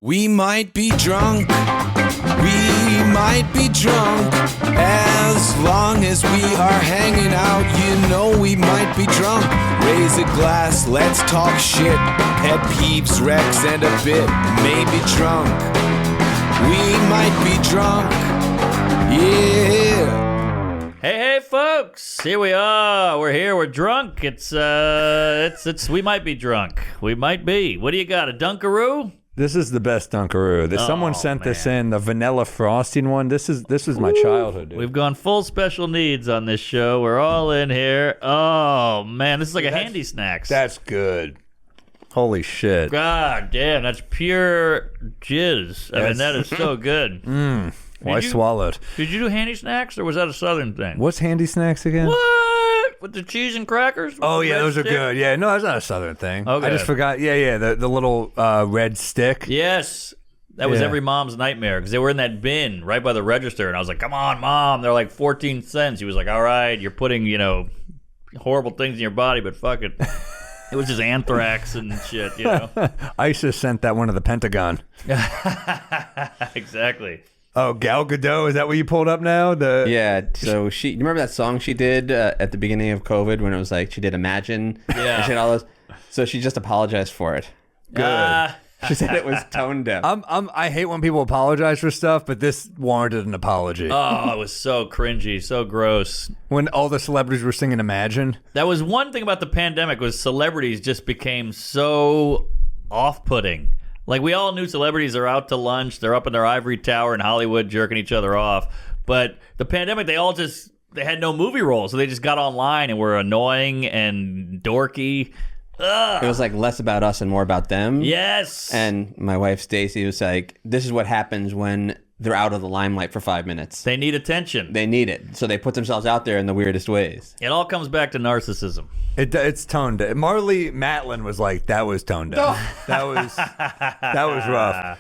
We might be drunk, we might be drunk. As long as we are hanging out, you know we might be drunk. Raise a glass, let's talk shit. At Peeves, Rex, and a bit, maybe drunk. We might be drunk, yeah. Hey, folks! Here we are. We're here. We're drunk. It's we might be drunk. We might be. What do you got? A Drunk-a-Roos? This is the best Drunk-a-Roos. Someone sent this in, the vanilla frosting one. This was my childhood, dude. We've gone full special needs on this show. We're all in here. Oh, man. This is like a handy snacks. That's good. Holy shit. God damn. That's pure jizz. I mean, that is so good. Well, I swallowed. Did you do handy snacks, or was that a Southern thing? What's handy snacks again? What? With the cheese and crackers? Oh, yeah, those are stick? good. Yeah, no, that's not a Southern thing. Okay. I just forgot. Yeah, the little red stick. Yes. That was every mom's nightmare because they were in that bin right by the register. And I was like, come on, Mom. They're like 14 cents. He was like, all right, you're putting, horrible things in your body, but fuck it. It was just anthrax and shit, ISIS sent that one to the Pentagon. Exactly. Oh, Gal Gadot, is that what you pulled up now? Yeah, so you remember that song she did at the beginning of COVID when it was like she did Imagine? Yeah. And she had all those. So she just apologized for it. Good. She said it was tone deaf. I hate when people apologize for stuff, but this warranted an apology. Oh, it was so cringy, so gross. When all the celebrities were singing Imagine. That was one thing about the pandemic was celebrities just became so off-putting. Like, we all knew celebrities are out to lunch. They're up in their ivory tower in Hollywood jerking each other off. But the pandemic, they had no movie roles. So they just got online and were annoying and dorky. Ugh. It was like less about us and more about them. Yes. And my wife, Stacy, was like, this is what happens when they're out of the limelight for 5 minutes. They need attention. They need it. So they put themselves out there in the weirdest ways. It all comes back to narcissism. It's toned deaf. Marlee Matlin was like, that was toned deaf. That was rough.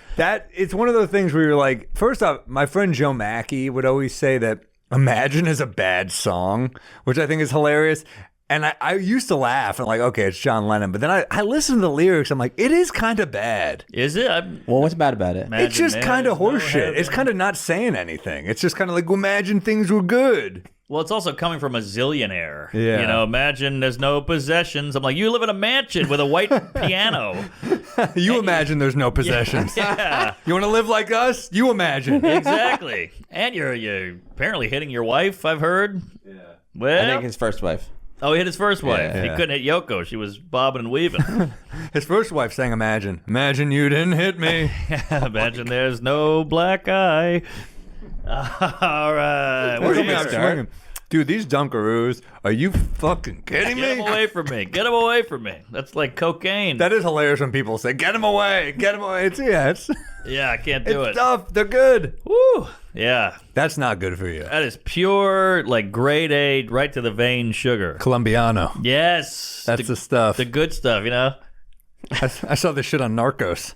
It's one of those things where you're like, first off, my friend Joe Mackey would always say that Imagine is a bad song, which I think is hilarious. And I used to laugh and like, okay, it's John Lennon. But then I listen to the lyrics. I'm like, it is kind of bad. Is it? Well, what's bad about it? It's just kind of horseshit. It's kind of not saying anything. It's just kind of like, imagine things were good. Well, it's also coming from a zillionaire. Yeah. Imagine there's no possessions. I'm like, you live in a mansion with a white piano. You imagine there's no possessions. Yeah. You want to live like us? You imagine. Exactly. And you're apparently hitting your wife, I've heard. Yeah. Well, I think his first wife. Oh, he hit his first wife. Yeah. He couldn't hit Yoko. She was bobbing and weaving. His first wife sang Imagine. Imagine you didn't hit me. Imagine there's no black eye. All right. Where's We're here. Dude, these Drunk-a-Roos, are you fucking kidding me? Get him away from me. Get him away from me. That's like cocaine. That is hilarious when people say, get him away, get him away. Yeah, I can't do it's it. tough. They're good. Woo. Yeah. That's not good for you. That is pure, like, grade A, right to the vein sugar. Colombiano. Yes. That's the stuff. The good stuff, I saw this shit on Narcos.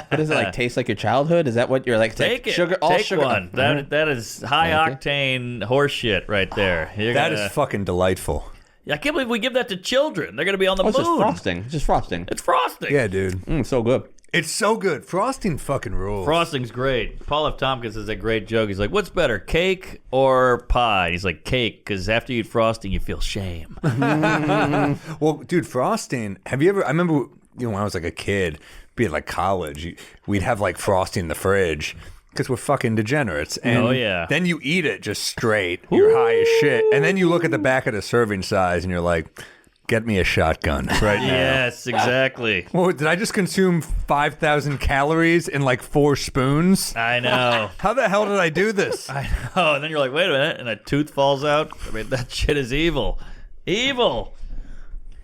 What does it like taste like your childhood? Is that what you're like? Take it. Sugar, all Take sugar. one. That is high octane horse shit right there. That is fucking delightful. I can't believe we give that to children. They're gonna be on the moon. It's just frosting. It's just frosting. It's frosting. Yeah, dude. So good. It's so good. Frosting fucking rules. Frosting's great. Paul F. Tompkins has a great joke. He's like, what's better, cake or pie? He's like, cake, because after you eat frosting, you feel shame. Well, dude, frosting. I remember, when I was like a kid, be at like college, we'd have like frosting in the fridge because we're fucking degenerates. And then you eat it just straight. You're high as shit. And then you look at the back of the serving size and you're like, get me a shotgun right now. Yes, exactly. Well, did I just consume 5,000 calories in like 4 spoons? I know. How the hell did I do this? I know. And then you're like, wait a minute, and a tooth falls out. I mean, that shit is evil. Evil.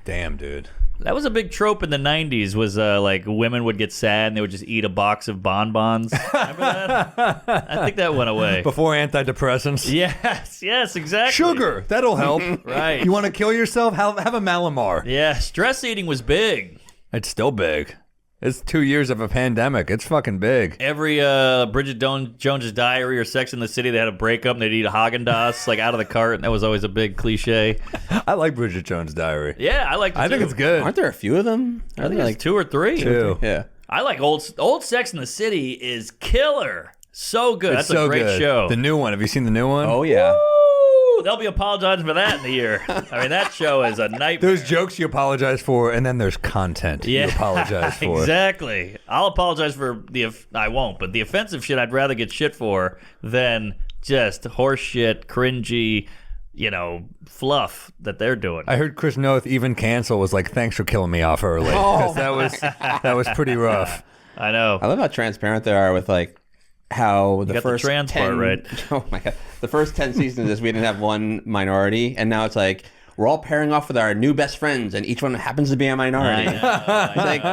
Damn, dude. That was a big trope in the 90s was like women would get sad and they would just eat a box of bonbons. Remember that? I think that went away. Before antidepressants? Yes, exactly. Sugar, that'll help. Right. You want to kill yourself? Have a Malamar. Yeah, stress eating was big. It's still big. It's 2 years of a pandemic. It's fucking big. Every Bridget Jones's Diary or Sex in the City, they had a breakup and they'd eat a Haagen-Dazs like out of the cart. And that was always a big cliche. I like Bridget Jones's Diary. Yeah, I like it I think too. it's good. Aren't there a few of them? I think it's like 2 or 3. Two. Yeah. I like old Sex in the City is killer. So good. It's That's so a great good. show. The new one. Have you seen the new one? Oh yeah. Woo! They'll be apologizing for that in a year. I mean, that show is a nightmare. There's jokes you apologize for, and then there's content you apologize for. Exactly. I'll apologize for I won't, but the offensive shit I'd rather get shit for than just horse shit, cringy, fluff that they're doing. I heard Chris Noth even cancel was like, "Thanks for killing me off early," because that was pretty rough. I know. I love how transparent they are with like how the got first the trans 10, part right. Oh my god, the first 10 seasons of this we didn't have one minority, and now it's like we're all pairing off with our new best friends, and each one happens to be a minority. I know. It's like,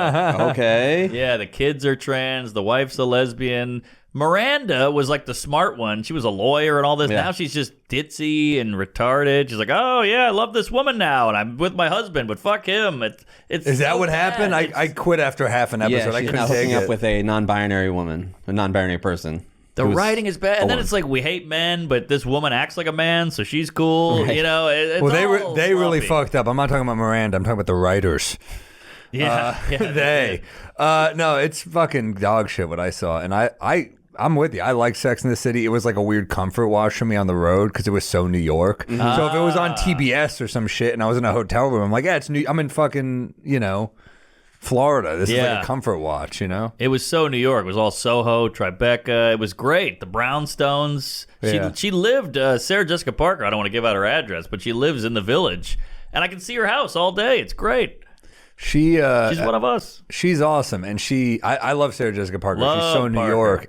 okay, Yeah, the kids are trans. The wife's a lesbian. Miranda was like the smart one. She was a lawyer and all this. Yeah. Now she's just ditzy and retarded. She's like, oh, yeah, I love this woman now, and I'm with my husband, but fuck him. It's Is that so what bad. happened? I quit after half an episode. yeah, I she's couldn't now take hooking it. up with a non-binary woman, a non-binary person. The who was writing is bad. And then woman. it's like, we hate men, but this woman acts like a man, so she's cool. Right. It's Well, all they really sloppy. fucked up. I'm not talking about Miranda. I'm talking about the writers. Yeah. yeah They. No, it's fucking dog shit what I saw. And I'm with you. I like Sex in the City. It was like a weird comfort watch for me on the road because it was so New York. Mm-hmm. So if it was on TBS or some shit and I was in a hotel room, I'm like, yeah, it's New. I'm in fucking, Florida. This is Yeah. like a comfort watch, It was so New York. It was all Soho, Tribeca. It was great. The Brownstones. Yeah. She lived, Sarah Jessica Parker, I don't want to give out her address, but she lives in the Village. And I can see her house all day. It's great. She's She's one of us. She's awesome, and I love Sarah Jessica Parker. She's Love so New Parker. York,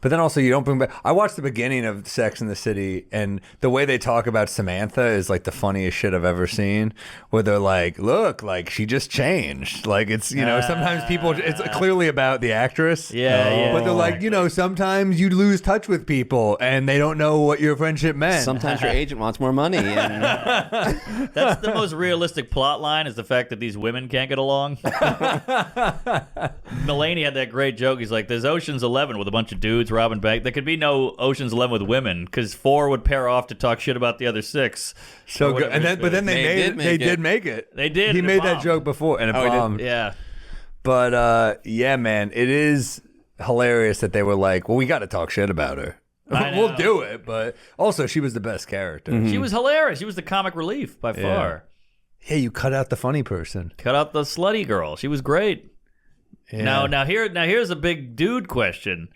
but then also you don't bring back. I watched the beginning of Sex in the City, and the way they talk about Samantha is like the funniest shit I've ever seen. Where they're like, "Look, like she just changed." Like it's sometimes people it's clearly about the actress. Yeah. But they're like, sometimes you lose touch with people, and they don't know what your friendship meant. Sometimes your agent wants more money. And That's the most realistic plot line is the fact that these women can't get along. Mulaney had that great joke. He's like, there's Ocean's 11 with a bunch of dudes robbing bank. There could be no Ocean's 11 with women because 4 would pair off to talk shit about the other 6. So Or good, whatever and then it's but then been. they They did make it. They did, He and it made that bombed. joke before, and it Oh, he did? bombed. Yeah. But yeah, man, it is hilarious that they were like, "Well, we got to talk shit about her. I We'll know. do it." But also, she was the best character. She was hilarious. She was the comic relief by far. Yeah, you cut out the funny person. Cut out the slutty girl. She was great. Yeah. Now here's a big dude question.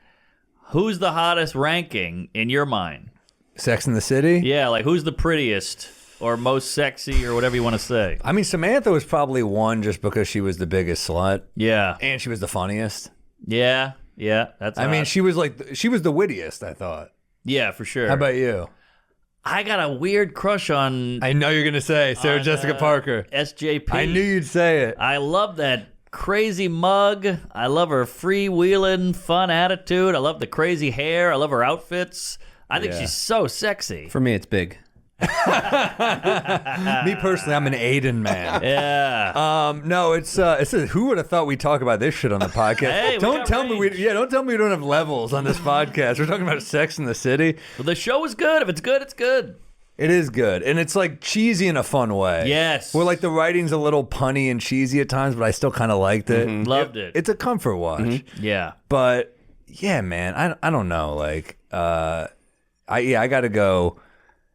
Who's the hottest ranking in your mind? Sex in the City. Yeah, like who's the prettiest or most sexy or whatever you want to say? I mean, Samantha was probably one just because she was the biggest slut Yeah. and she was the funniest. Yeah. That's I mean, hot. she was the wittiest. I thought. Yeah, for sure. How about you? I got a weird crush on I know you're gonna say Sarah Jessica Parker. SJP. I knew you'd say it. I love that crazy mug. I love her freewheeling, fun attitude. I love the crazy hair. I love her outfits. I think Yeah. she's so sexy. for me, it's big. Me personally, I'm an Aiden man. Yeah. No, it's who would have thought we'd talk about this shit on the podcast? Hey, we don't got tell me range. don't tell me we don't have levels on this podcast. We're talking about Sex in the City. Well, the show is good. If it's good, it's good. It is good, and it's like cheesy in a fun way. Yes. where like the writing's a little punny and cheesy at times, but I still kind of liked it. Loved it. It's a comfort watch, Yeah. but yeah, man, I don't know. Like, I gotta go.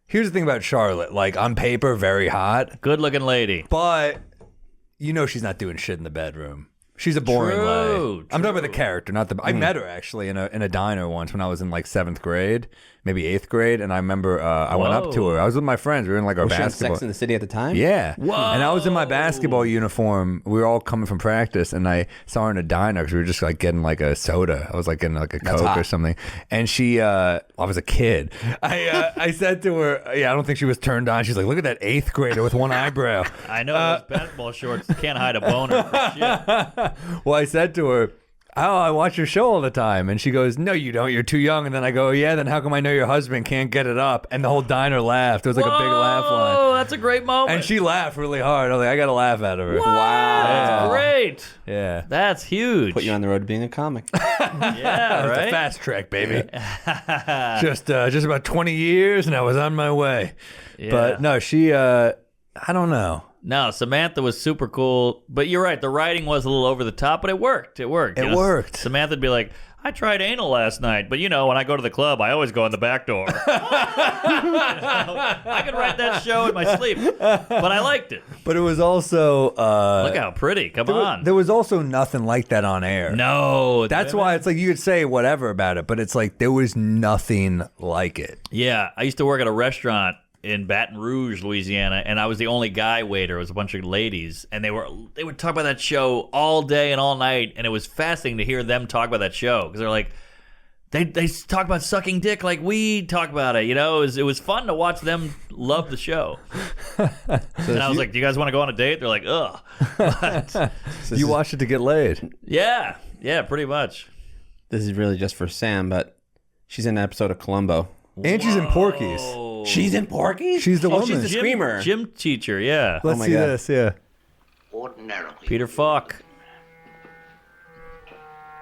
Here's the thing about Charlotte. Like on paper, very hot, Good looking lady. but she's not doing shit in the bedroom. She's a boring True, lay. I'm talking about the character, not the. I met her actually in a diner once when I was in like 7th grade, maybe 8th grade, and I remember I went up to Whoa. her. I was with my friends. We were in like our Was she in basketball. Sex in the City at the time? Yeah. Whoa. And I was in my basketball uniform. We were all coming from practice, and I saw her in a diner because we were just like getting like a soda. I was like getting like a Coke hot. or something. And she, I was a kid. I said to her, I don't think she was turned on. She's like, look at that 8th grader with one eyebrow. I know those basketball shorts can't hide a boner for shit. Well, I said to her, oh, I watch your show all the time. And she goes, no, you don't. You're too young. And then I go, yeah, then how come I know your husband can't get it up? And the whole diner laughed. It was like a big laugh line. Oh, that's a great moment. And she laughed really hard. I was like, I got to laugh out of her. That's great. Yeah. That's huge. Put you on the road to being a comic. Yeah, It's a right? fast track, baby. just about 20 years, and I was on my way. Yeah. But no, she, I don't know. No, Samantha was super cool, but you're right. The writing was a little over the top, but it worked. It worked. It worked. Samantha would be like, I tried anal last night, but when I go to the club, I always go in the back door. I could write that show in my sleep, but I liked it. But it was also Look how pretty. Come on. There was also nothing like that on air. No. That's why it's like you could say whatever about it, but it's like there was nothing like it. Yeah, I used to work at a restaurant in Baton Rouge, Louisiana, and I was the only guy waiter. It was a bunch of ladies, and they would talk about that show all day and all night, and it was fascinating to hear them talk about that show because they're like, they talk about sucking dick like we talk about it. It was fun to watch them love the show. And I was like, do you guys want to go on a date? They're like, ugh. But, You watched it to get laid. yeah, pretty much. This is really just for Sam, but she's in an episode of Columbo. And she's in Porky's. She's in Porky? She's the woman. She's the screamer. Gym teacher, yeah. Let's my see God. this, yeah. Ordinarily. Peter Falk.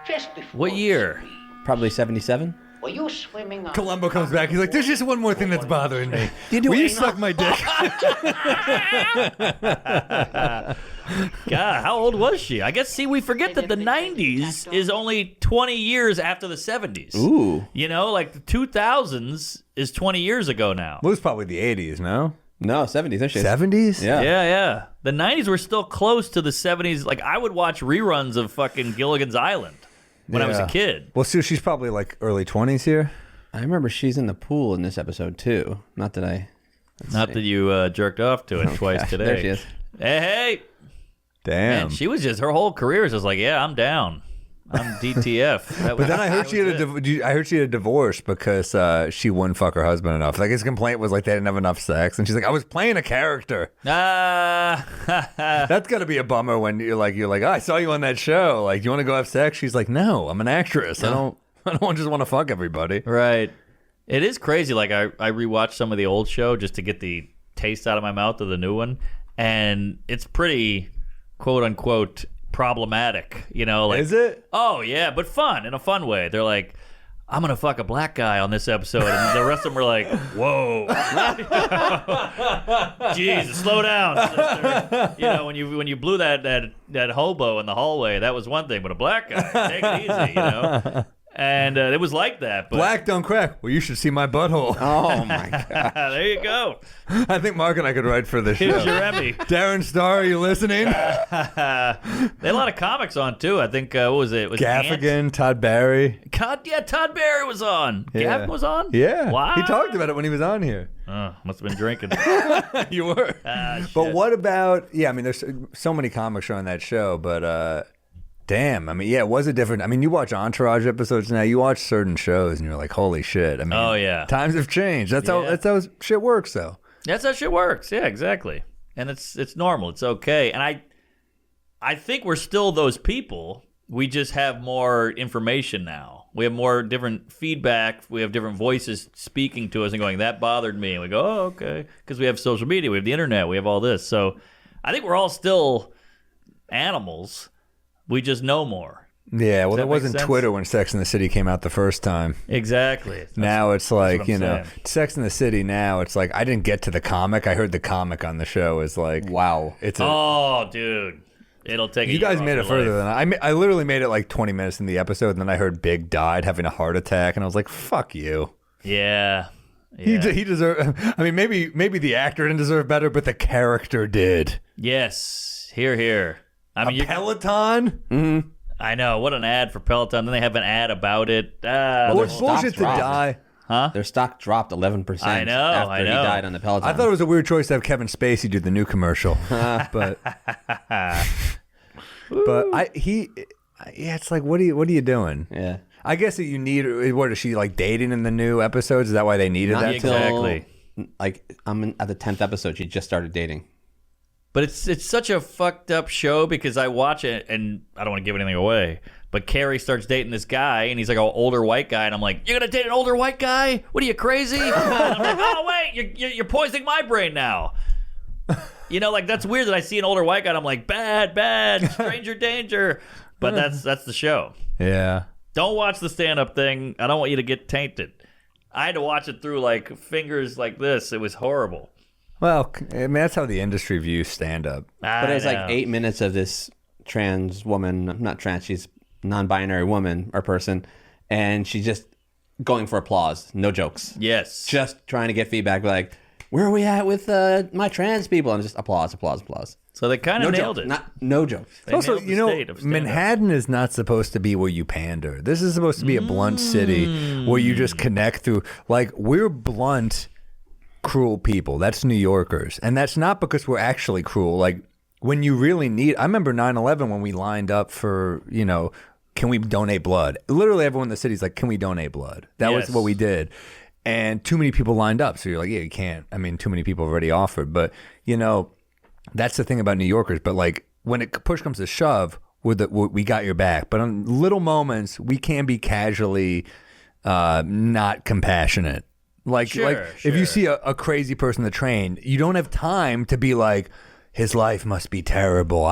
Just before What year? Probably 77. were you swimming on Columbo comes back. He's like, there's just one more thing that's bothering me. Will you suck my dick? God, how old was she? I guess, we forget that the 90s is only 20 years after the 70s. Ooh. Like the 2000s is 20 years ago now. Well, it was probably the 80s, no? No, 70s. There she is. 70s? Yeah. Yeah. The 90s were still close to the 70s. Like, I would watch reruns of fucking Gilligan's Island when I was a Yeah. kid. Well, so she's probably like early 20s here. I remember she's in the pool in this episode, too. Not that I... Not that you jerked off to it twice gosh, today. there she is. Hey. Damn. Man, she was just, her whole career is just like, yeah, I'm down. I'm DTF. But then I heard she had a divorce because she wouldn't fuck her husband enough. Like his complaint was like they didn't have enough sex, and she's like, I was playing a character. That's gotta be a bummer when you're like, oh, I saw you on that show. Like, you want to go have sex? She's like, no, I'm an actress. I don't just want to fuck everybody. Right. It is crazy. Like, I rewatched some of the old show just to get the taste out of my mouth of the new one, and it's pretty, quote unquote, problematic. Like, Is it? Oh yeah, but fun, in a fun way. They're like, I'm gonna fuck a black guy on this episode, and the rest of them are like, whoa, Jesus, slow down, sister. When you blew that hobo in the hallway, that was one thing, but a black guy, take it easy, And it was like that. But Black don't crack. Well, you should see my butthole. Oh, my God. there you go. I think Mark and I could write for the show. Here's your Emmy. Darren Star, are you listening? They had a lot of comics on too. I think what was it? Was Gaffigan, Todd Barry. Todd Barry was on. Yeah. Gavin was on. Yeah. Wow. He talked about it when he was on here. Must have been drinking. You were. Shit. But what about, I mean, there's so many comics on that show, but damn, I mean, it was a different, I mean, you watch Entourage episodes now, you watch certain shows and you're like, holy shit. I mean, Oh, yeah. times have changed. That's how shit works, though. That's how shit works. Yeah, exactly. And it's normal. It's okay. And I think we're still those people. We just have more information now. We have more different feedback. We have different voices speaking to us and going, that bothered me. And we go, oh, okay. Because we have social media. We have the internet. We have all this. So I think we're all still animals. We just know more. Yeah, well, that it make wasn't sense? Twitter when Sex and the City came out the first time. Exactly. Now it's like, what I'm saying. Sex and the City now, it's like, I didn't get to the comic. I heard the comic on the show is like, Wow. It's Oh, dude. It'll take you guys made it further than I literally made it like 20 minutes in the episode, and then I heard Big died having a heart attack, and I was like, fuck you. Yeah. He deserved, I mean, maybe the actor didn't deserve better, but the character did. Yes. Here. I mean, Peloton? Mm-hmm. I know. What an ad for Peloton. Then they have an ad about it. Well, their it's bullshit to stock's die. Their stock dropped 11% I know, after I know. he died on the Peloton. I thought it was a weird choice to have Kevin Spacey do the new commercial, but it's like, what are you doing? Yeah. I guess that you need. What is she like dating in the new episodes? Is that why they needed Not that? until, Exactly. Like, at the 10th episode, she just started dating. But it's such a fucked up show because I watch it and I don't want to give anything away. But Carrie starts dating this guy and he's like an older white guy, and I'm like, "You're gonna date an older white guy? What are you, crazy?" And I'm like, "Oh wait, you're poisoning my brain now." Like, that's weird that I see an older white guy and I'm like, bad, stranger danger. But that's the show. Yeah. Don't watch the stand-up thing. I don't want you to get tainted. I had to watch it through like fingers like this. It was horrible. Well, I mean, that's how the industry views stand-up. But it was like 8 minutes of this trans woman, not trans, she's non-binary woman or person, and she's just going for applause, no jokes. Yes. Just trying to get feedback, like, where are we at with my trans people? And just applause. So they kind of No nailed jokes, it. no jokes. They Also, nailed the state of stand-up. Manhattan is not supposed to be where you pander. This is supposed to be a blunt city where you just connect through. Like, we're blunt, cruel people. That's New Yorkers. And that's not because we're actually cruel. Like, when you really need... I remember 9/11 when we lined up for, can we donate blood? Literally everyone in the city's like, can we donate blood? That was what we did. And too many people lined up. So you're like, yeah, you can't. I mean, too many people have already offered. But, that's the thing about New Yorkers. But, like, when push comes to shove, we got your back. But on little moments, we can be casually not compassionate. Like, if you see a crazy person on the train, you don't have time to be like, his life must be terrible.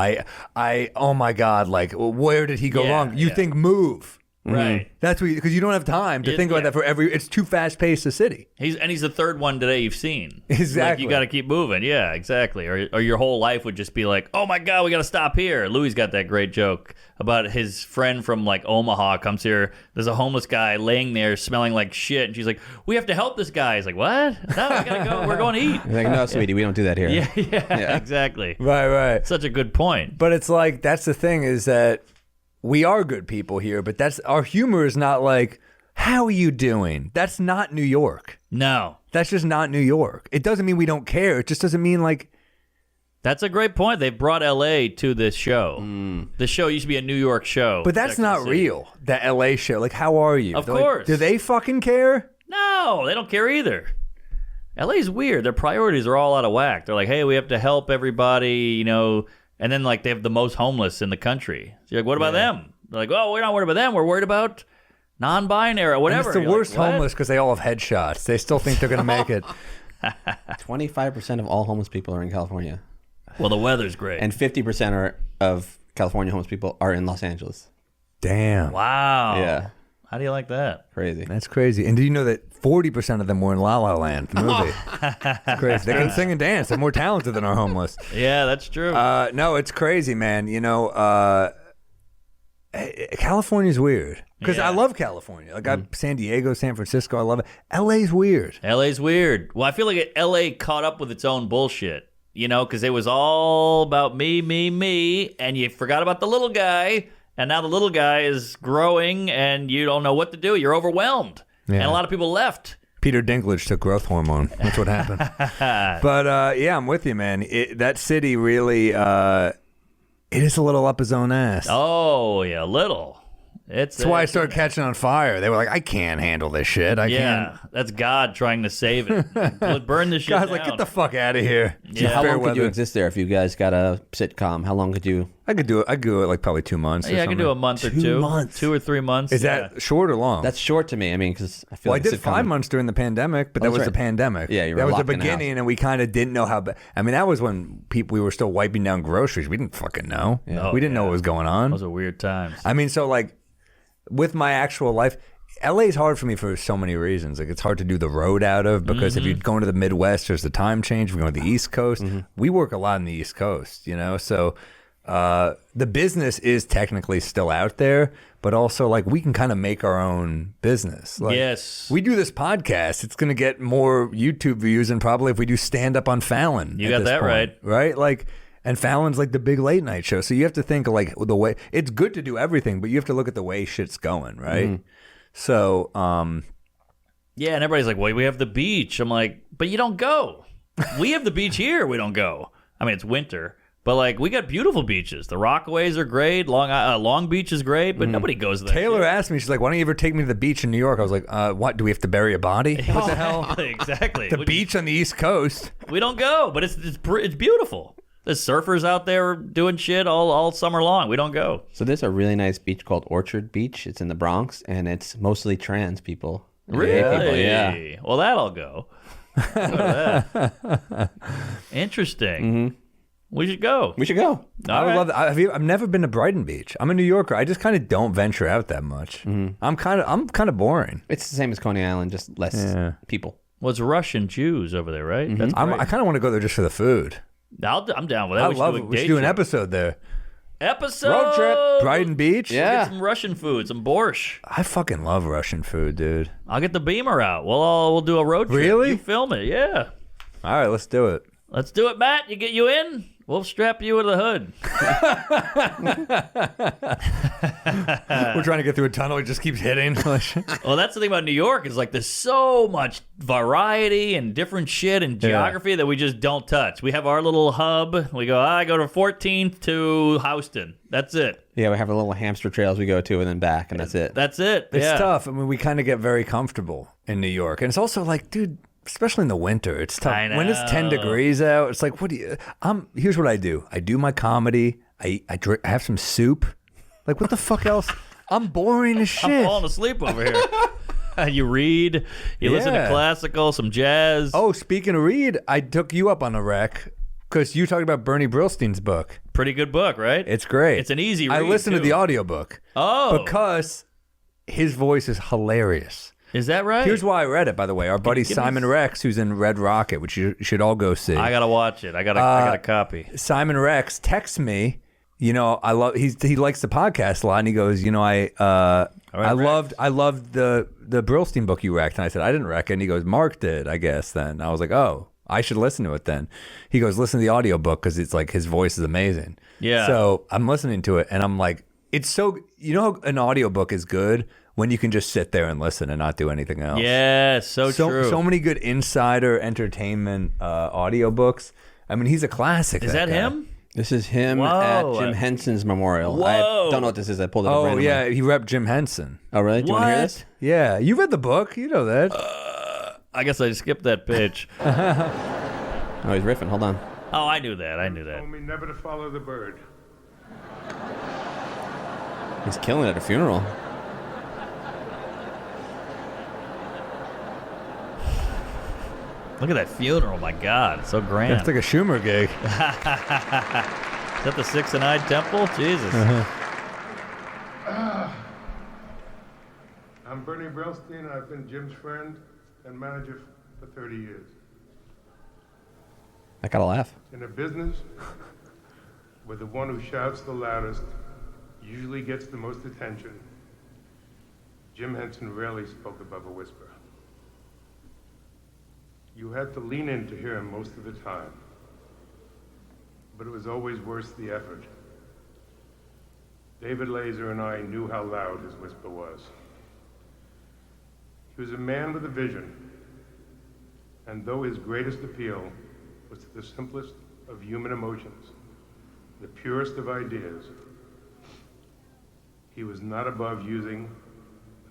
Oh my God, like, where did he go wrong? You think move. Right. That's what because you don't have time to think about that for it's too fast paced a city. He's the third one today you've seen. Exactly. Like, you got to keep moving. Yeah, exactly. Or your whole life would just be like, oh my God, we got to stop here. Louis got that great joke about his friend from like Omaha comes here. There's a homeless guy laying there smelling like shit. And she's like, we have to help this guy. He's like, what? No, we got to go. We're going to eat. He's like, no, sweetie, we don't do that here. Yeah, exactly. Right. Such a good point. But it's like, that's the thing is that we are good people here, but our humor is not like, how are you doing? That's not New York. No. That's just not New York. It doesn't mean we don't care. It just doesn't mean like... That's a great point. They brought L.A. to this show. The show used to be a New York show. But that's not real, that L.A. show. Like, how are you? Of They're like, course. do they fucking care? No, they don't care either. LA's weird. Their priorities are all out of whack. They're like, hey, we have to help everybody, and then like they have the most homeless in the country. So you're like, what about them? They're like, oh, we're not worried about them. We're worried about non-binary or whatever. And it's the You're worst like, homeless because they all have headshots. They still think they're going to make it. 25% of all homeless people are in California. Well, the weather's great. And 50% of California homeless people are in Los Angeles. Damn. Wow. Yeah. How do you like that? Crazy. That's crazy. And do you know that 40% of them were in La La Land, the movie? It's crazy. They can sing and dance. They're more talented than our homeless. Yeah, that's true. No, it's crazy, man. California's weird. Because I love California. Like, San Diego, San Francisco, I love it. LA's weird. LA's weird. Well, I feel like LA caught up with its own bullshit, because it was all about me, and you forgot about the little guy, and now the little guy is growing, and you don't know what to do. You're overwhelmed. Yeah. And a lot of people left. Peter Dinklage took growth hormone. That's what happened. But, yeah, I'm with you, man. That city really, it is a little up his own ass. Oh, yeah, a little. That's why I started catching on fire. They were like, I can't handle this shit. I can't. That's God trying to save it. Burn this shit God's down. like, get the fuck out of here. Yeah. How Fair long could you weather. exist there if you guys got a sitcom? How long could you? I could do it. I could do it like probably 2 months. Yeah, I could do a month or 2 months. 2 or 3 months. Is that short or long? That's short to me. I mean, because I feel Well, like I did sitcom 5 months during the pandemic, but that that's was the right. pandemic. Yeah, you were that was the locked in the house. beginning, and we kind of didn't know how. I mean, that was when we were still wiping down groceries. We didn't fucking know. Oh, we didn't know what was going on. Those are weird times. I mean, so like with my actual life, LA is hard for me for so many reasons. Like, it's hard to do the road out of because if you're going to the Midwest, there's the time change. If we're going to the East Coast, we work a lot in the East Coast, so the business is technically still out there, but also like we can kind of make our own business. Like, Yes. we do this podcast, it's going to get more YouTube views than probably if we do stand up on Fallon. You at got this that point, right? Like, and Fallon's like the big late night show, so you have to think like the way it's good to do everything, but you have to look at the way shit's going, right? So, Yeah, and everybody's like, well, we have the beach. I'm like, but you don't go. We have the beach here. We don't go. I mean, it's winter, but like we got beautiful beaches. The Rockaways are great. Long Beach is great, but nobody goes there. Taylor asked me, she's like, why don't you ever take me to the beach in New York? I was like, what, do we have to bury a body? What the hell? Exactly. The beach on the East Coast. We don't go, but it's beautiful. There's surfers out there doing shit all summer long. We don't go. So there's a really nice beach called Orchard Beach. It's in the Bronx, and it's mostly trans people. Really? Gay people, yeah. Well, that'll go. Go to that. Interesting. We should go. We should go. I would love that. I've never been to Brighton Beach. I'm a New Yorker. I just kind of don't venture out that much. I'm kind of boring. It's the same as Coney Island, just less people. Well, it's Russian Jews over there, right? That's I great. kind of want to go there just for the food. I'm down with that. I love it. We should do an episode there. Road trip. Brighton Beach? Yeah. Get some Russian food, some borscht. I fucking love Russian food, dude. I'll get the beamer out. We'll do a road trip. Really? You film it, yeah. All right, let's do it. Let's do it, Matt. You get you in. We'll strap you to the hood. We're trying to get through a tunnel. It just keeps hitting. Well, that's the thing about New York is like there's so much variety and different shit and geography that we just don't touch. We have our little hub. We go, I go to 14th to Houston. That's it. Yeah, we have a little hamster trails we go to and then back, and that's it. That's it. It's yeah. tough. I mean, we kind of get very comfortable in New York. And it's also like, dude, especially in the winter, it's tough. I When it's 10 know. degrees out, it's like, what do you... Here's what I do. I do my comedy. I have some soup. Like, what the fuck else? I'm boring as shit. I'm falling asleep over here. You read, you listen to Yeah. classical, some jazz. Oh, speaking of read, I took you up on a rec because you talked about Bernie Brillstein's book. Pretty good book, right? It's great. It's an easy I read, listened to too. the audiobook. Oh. Because his voice is hilarious. Is that right? Here's why I read it, by the way. Our buddy give me Simon Rex, who's in Red Rocket, which you should all go see. I gotta watch it. I got a copy. Simon Rex texts me. You know, he likes the podcast a lot, and he goes, you know, I loved the Brillstein book you wrecked, and I said I didn't wreck it. And he goes, Mark did, I guess. Then I was like, oh, I should listen to it then. He goes, listen to the audiobook because it's like his voice is amazing. Yeah. So I'm listening to it, and I'm like, it's so, you know how an audiobook is good when you can just sit there and listen and not do anything else. Yeah, so true. So many good insider entertainment audiobooks. I mean, he's a classic. Is that guy. him? This is him Whoa. at Jim Henson's memorial. Whoa. I don't know what this is. I pulled it up Oh, randomly. yeah. He repped Jim Henson. Oh, really? Do you want to hear What? this? Yeah. You read the book. You know that. I guess I skipped that pitch. Oh, he's riffing. Hold on. Oh, I knew that. Told me never to follow the bird. He's killing it at a funeral. Look at that funeral. My God, it's so grand. It's like a Schumer gig. Is that the Six and Eyed Temple? Jesus. I'm Bernie Brillstein. I've been Jim's friend and manager for 30 years. I got to laugh. In a business where the one who shouts the loudest usually gets the most attention, Jim Henson rarely spoke above a whisper. You had to lean in to hear him most of the time, but it was always worth the effort. David Laser and I knew how loud his whisper was. He was a man with a vision, and though his greatest appeal was to the simplest of human emotions, the purest of ideas, he was not above using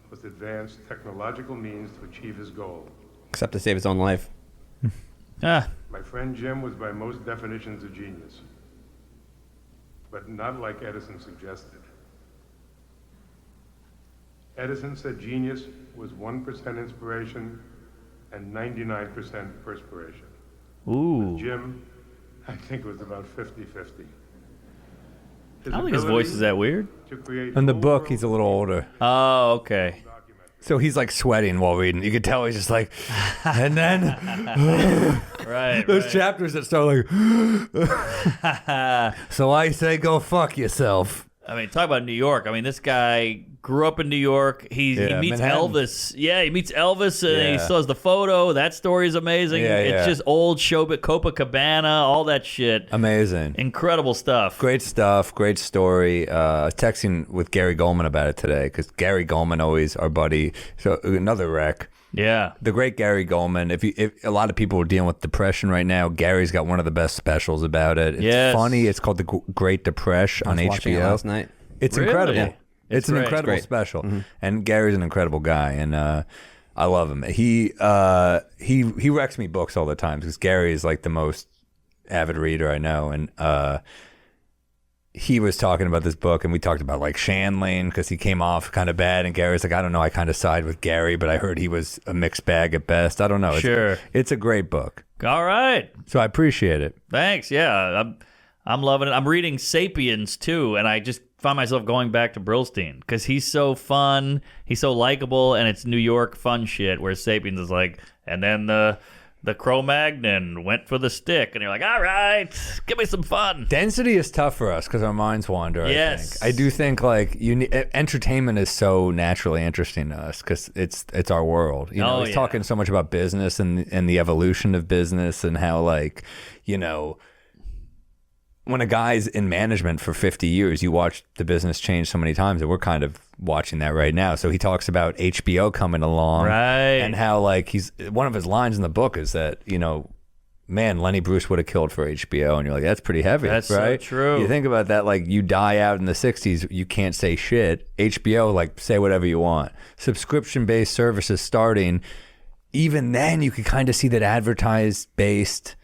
the most advanced technological means to achieve his goal. Except to save his own life. Ah, My friend Jim was by most definitions a genius, but not like Edison suggested. Edison said genius was 1% inspiration and 99% perspiration. ooh. Jim, I think, was about 50-50. I don't think his voice is that weird. To create In the whole book, worlds he's a little older. Oh, okay. So he's like sweating while reading. You could tell he's just like, and then Right. those right. chapters that start like, so I say go fuck yourself. I mean, talk about New York. I mean, this guy grew up in New York. He meets Manhattan. Elvis. Yeah, he meets Elvis, and he Yeah. still has the photo. That story is amazing. Yeah, It's yeah. just old Showbiz, Copacabana, all that shit. Amazing. Incredible stuff. Great stuff. Great story. I was texting with Gary Gulman about it today because Gary Gulman, always our buddy. So another wreck. Yeah. The great Gary Gulman. If a lot of people are dealing with depression right now, Gary's got one of the best specials about it. It's Yes. funny. It's called The Great Depression on I was watching it HBO. last night. It's Really? incredible. Yeah. It's an great. incredible It's great. special, and Gary's an incredible guy, and I love him. He wrecks me books all the time because Gary is like the most avid reader I know, and he was talking about this book, and we talked about like Shanlane because he came off kind of bad, and Gary's like, I don't know, I kind of side with Gary, but I heard he was a mixed bag at best. I don't know. Sure. It's a great book, All right. so I appreciate it. Thanks. Yeah. I'm loving it. I'm reading Sapiens too, and I just find myself going back to Brillstein because he's so fun, he's so likable, and it's New York fun shit. Where Sapiens is like, and then the Cro-Magnon went for the stick, and you're like, all right, give me some fun. Density is tough for us because our minds wander. Yes. I do think like entertainment is so naturally interesting to us because it's our world. You know, he's talking so much about business and the evolution of business and how like, you know, when a guy's in management for 50 years, you watch the business change so many times, and we're kind of watching that right now. So he talks about HBO coming along, right, and how like he's one of his lines in the book is that, you know, man, Lenny Bruce would have killed for HBO, and you're like, that's pretty heavy. That's right? So true. You think about that, like you die out in the 60s, you can't say shit. HBO, like say whatever you want. Subscription-based services starting. Even then, you could kind of see that advertised-based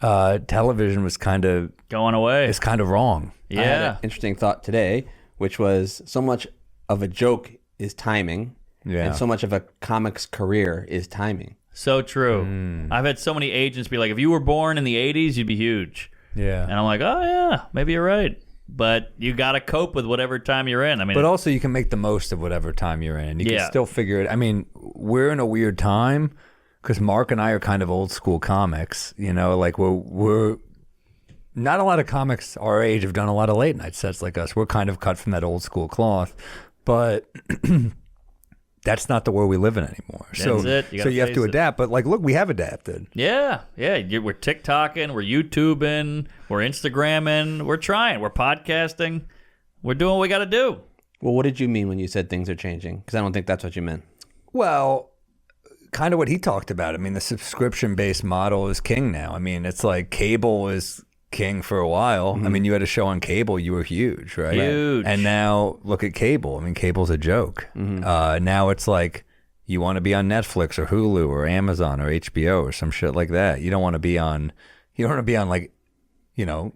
television was kind of going away. It's kind of wrong. Yeah. I had an interesting thought today, which was so much of a joke is timing, and so much of a comic's career is timing. So true. I've had so many agents be like, if you were born in the 80s, you'd be huge. Yeah. And I'm like, oh, yeah, maybe you're right. But you got to cope with whatever time you're in. I mean, but also you can make the most of whatever time you're in. You can still figure it. I mean, we're in a weird time because Mark and I are kind of old school comics. You know, like we're not a lot of comics our age have done a lot of late night sets like us. We're kind of cut from that old school cloth, but that's not the world we live in anymore. That's it. So you have to adapt. But like, look, we have adapted. Yeah. We're TikToking, we're YouTubing, we're Instagramming, we're trying, we're podcasting, we're doing what we got to do. Well, what did you mean when you said things are changing? Because I don't think that's what you meant. Well, kind of what he talked about. I mean, the subscription-based model is king now. I mean, it's like cable is king for a while. I mean, you had a show on cable, you were huge, right? Huge. And now look at cable. I mean, cable's a joke. Now it's like you want to be on Netflix or Hulu or Amazon or HBO or some shit like that. You don't want to be on like, you know,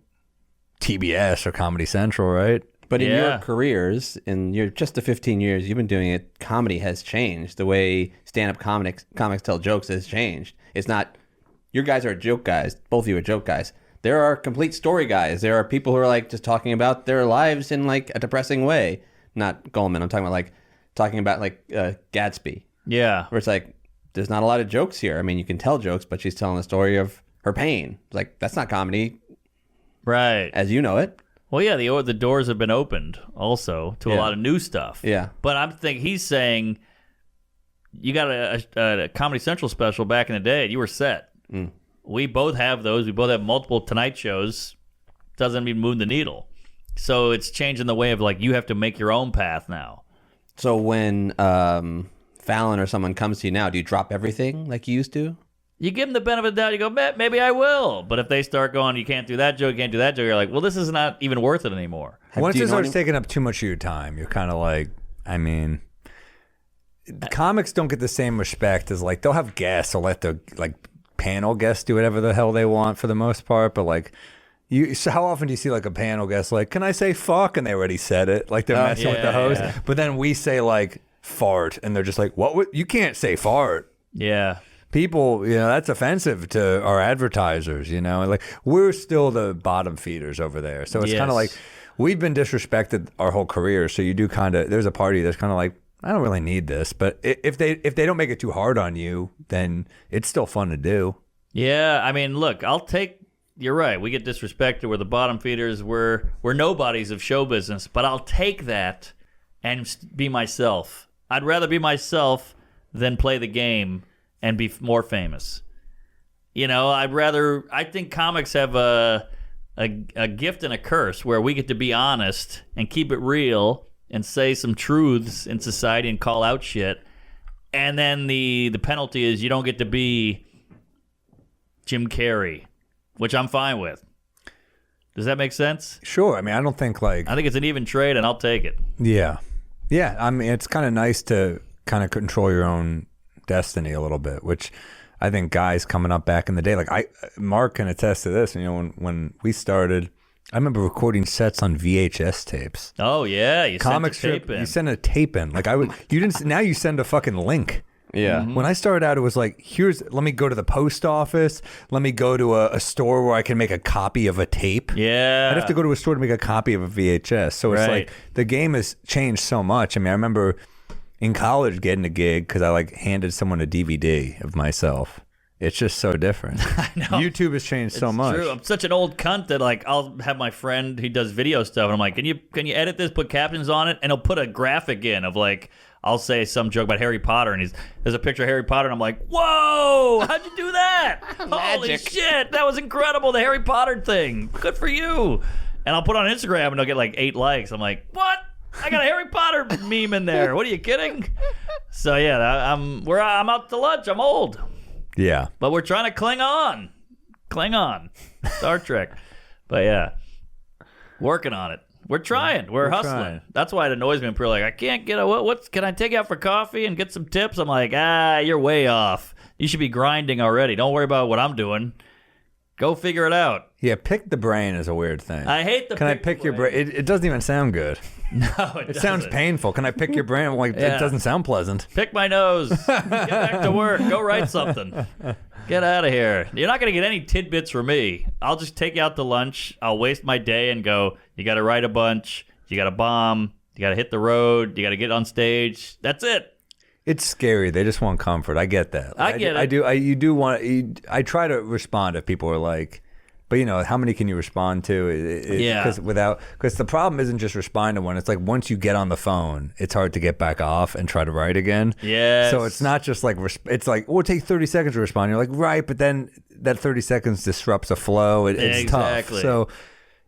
TBS or Comedy Central, right? But in your careers, in your just the 15 years you've been doing it, comedy has changed. The way stand-up comics tell jokes has changed. It's not, your guys are joke guys. Both of you are joke guys. There are complete story guys. There are people who are like just talking about their lives in like a depressing way. Not Gulman. I'm talking about Gatsby. Yeah. Where it's like, there's not a lot of jokes here. I mean, you can tell jokes, but she's telling the story of her pain. It's like, that's not comedy. Right. As you know it. Well, yeah, the doors have been opened also to a lot of new stuff. Yeah. But I'm thinking he's saying you got a Comedy Central special back in the day and you were set. We both have those. We both have multiple Tonight shows. Doesn't even move the needle. So it's changing the way of like you have to make your own path now. So when Fallon or someone comes to you now, do you drop everything like you used to? You give them the benefit of the doubt. You go, maybe I will. But if they start going, you can't do that joke, you're like, well, this is not even worth it anymore. Once it starts taking up too much of your time, you're kind of like, I mean, comics don't get the same respect as like, they'll have guests or let the like panel guests do whatever the hell they want for the most part. But like, so how often do you see like a panel guest like, can I say fuck? And they already said it. Like they're messing with the host. Yeah. But then we say like fart and they're just like, what? You can't say fart. Yeah. People, you know, that's offensive to our advertisers, you know. Like, we're still the bottom feeders over there. So it's kind of like, we've been disrespected our whole career. So you do kind of, there's a party that's kind of like, I don't really need this. But if they don't make it too hard on you, then it's still fun to do. Yeah, I mean, look, you're right. We get disrespected. We're the bottom feeders. We're nobodies of show business. But I'll take that and be myself. I'd rather be myself than play the game and be more famous. You know, I think comics have a gift and a curse where we get to be honest and keep it real and say some truths in society and call out shit. And then the penalty is you don't get to be Jim Carrey, which I'm fine with. Does that make sense? Sure. I mean, I don't think like... I think it's an even trade and I'll take it. Yeah. Yeah. I mean, it's kind of nice to kind of control your own destiny a little bit, which I think guys coming up back in the day, like Mark can attest to this. You know, when we started, I remember recording sets on VHS tapes. Oh yeah, you comic sent a tape strip. in. You send a tape in. Like now you send a fucking link. Yeah. When I started out, it was like, let me go to the post office. Let me go to a store where I can make a copy of a tape. Yeah. I'd have to go to a store to make a copy of a VHS. So it's Right. like the game has changed so much. I mean, I remember in college getting a gig because I like handed someone a DVD of myself. It's just so different. I know. YouTube has changed so much. True. I'm such an old cunt that like I'll have my friend who does video stuff, and I'm like, can you edit this, put captions on it, and he'll put a graphic in of like I'll say some joke about Harry Potter, and there's a picture of Harry Potter, and I'm like, whoa, how'd you do that? Holy shit, that was incredible, the Harry Potter thing. Good for you. And I'll put it on Instagram, and I'll get like 8 likes. I'm like, what? I got a Harry Potter meme in there. What are you kidding? So yeah, I'm out to lunch. I'm old. Yeah. But we're trying to cling on. Star Trek. But yeah, working on it. We're trying. We're hustling. trying. That's why it annoys me when people are like, I can't get can I take you out for coffee and get some tips? I'm like, you're way off. You should be grinding already. Don't worry about what I'm doing. Go figure it out. Yeah, pick the brain is a weird thing. I hate the Can I pick your brain? It doesn't even sound good. No, It sounds painful. Can I pick your brain? I'm like, Yeah. it doesn't sound pleasant. Pick my nose. Get back to work. Go write something. Get out of here. You're not going to get any tidbits from me. I'll just take you out to lunch. I'll waste my day and go, you got to write a bunch. You got to bomb. You got to hit the road. You got to get on stage. That's it. It's scary. They just want comfort. I get that. I get it. I do. You do want. I try to respond if people are like, but how many can you respond to? Yeah. Because the problem isn't just respond to one. It's like once you get on the phone, it's hard to get back off and try to write again. Yes. So it's not just like it's like it'll take 30 seconds to respond. You're like right, but then that 30 seconds disrupts a flow. It's Exactly. tough. So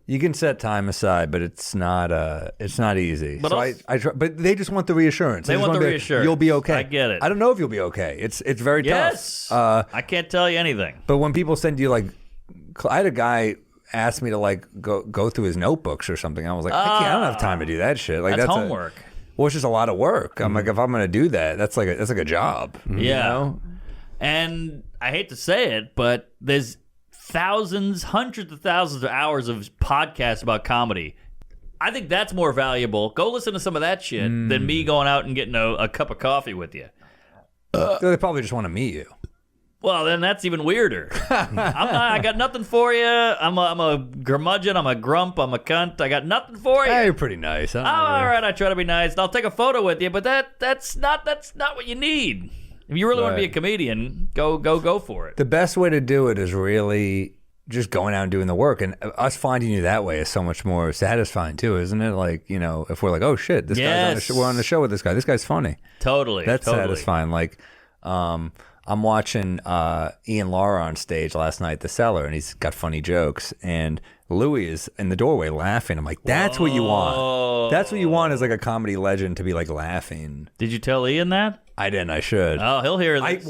you can set time aside, but it's not easy. But so also- I try, but they just want the reassurance. They just want the be like, reassurance. You'll be okay. I get it. I don't know if you'll be okay. It's very Yes. tough. I can't tell you anything. But when people send you like, I had a guy ask me to like go through his notebooks or something. I was like, I don't have time to do that shit. Like That's that's homework. Well, it's just a lot of work. I'm like, if I'm gonna do that, that's like a job. Yeah. You know? And I hate to say it, but there's hundreds of thousands of hours of podcasts about comedy. I think that's more valuable. Go listen to some of that shit than me going out and getting a cup of coffee with you. They probably just want to meet you. Well, then that's even weirder. I got nothing for you. I'm a curmudgeon. I'm a grump. I'm a cunt. I got nothing for you. Hey, you're pretty nice. Huh? All right, I try to be nice. I'll take a photo with you, but that's not what you need. If you really want to be a comedian, go for it. The best way to do it is really just going out and doing the work, and us finding you that way is so much more satisfying too, isn't it? Like if we're like, oh shit, this guy's on the show, we're on the show with this guy. This guy's funny. Totally, That's totally. satisfying. Like, I'm watching Ian Lara on stage last night at the Cellar, and he's got funny jokes. And Louis is in the doorway laughing. I'm like, that's what you want. That's what you want is like a comedy legend to be like laughing. Did you tell Ian that? I didn't. I should. Oh, he'll hear this.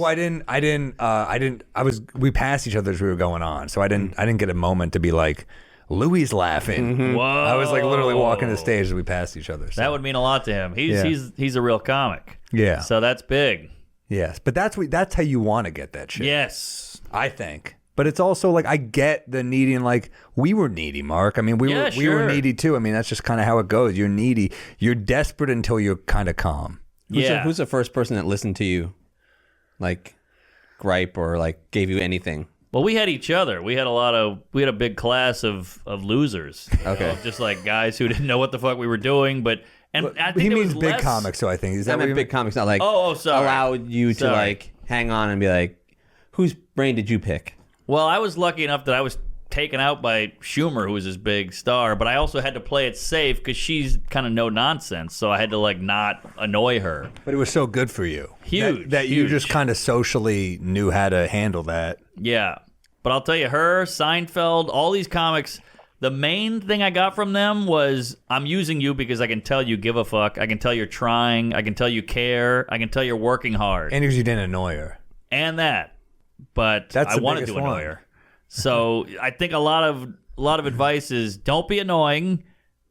We passed each other as we were going on, so I didn't get a moment to be like, Louis is laughing. Whoa. I was like literally walking the stage as we passed each other. So. That would mean a lot to him. He's a real comic. Yeah. So that's big. Yes, but that's how you want to get that shit. Yes. I think. But it's also like I get the needy, and like we were needy, Mark. I mean, we were sure. needy too. I mean, that's just kind of how it goes. You're needy. You're desperate until you're kind of calm. Who's the first person that listened to you, like, gripe or like gave you anything? Well, we had each other. We had a big class of losers. Okay. Just like guys who didn't know what the fuck we were doing, but I think He there means was big less- comics, so I think is that I what meant you big comics, not like sorry. allow you to Sorry. like hang on and be like, whose brain did you pick? Well, I was lucky enough that I was taken out by Schumer, who was his big star, but I also had to play it safe because she's kind of no nonsense, so I had to like not annoy her. But it was so good for you. Huge, That you huge. just kind of socially knew how to handle that. Yeah. But I'll tell you, her, Seinfeld, all these comics, the main thing I got from them was I'm using you because I can tell you give a fuck. I can tell you're trying. I can tell you care. I can tell you're working hard. And because you didn't annoy her. And that. But That's I the wanted biggest to annoy one. her. So I think a lot of advice is don't be annoying.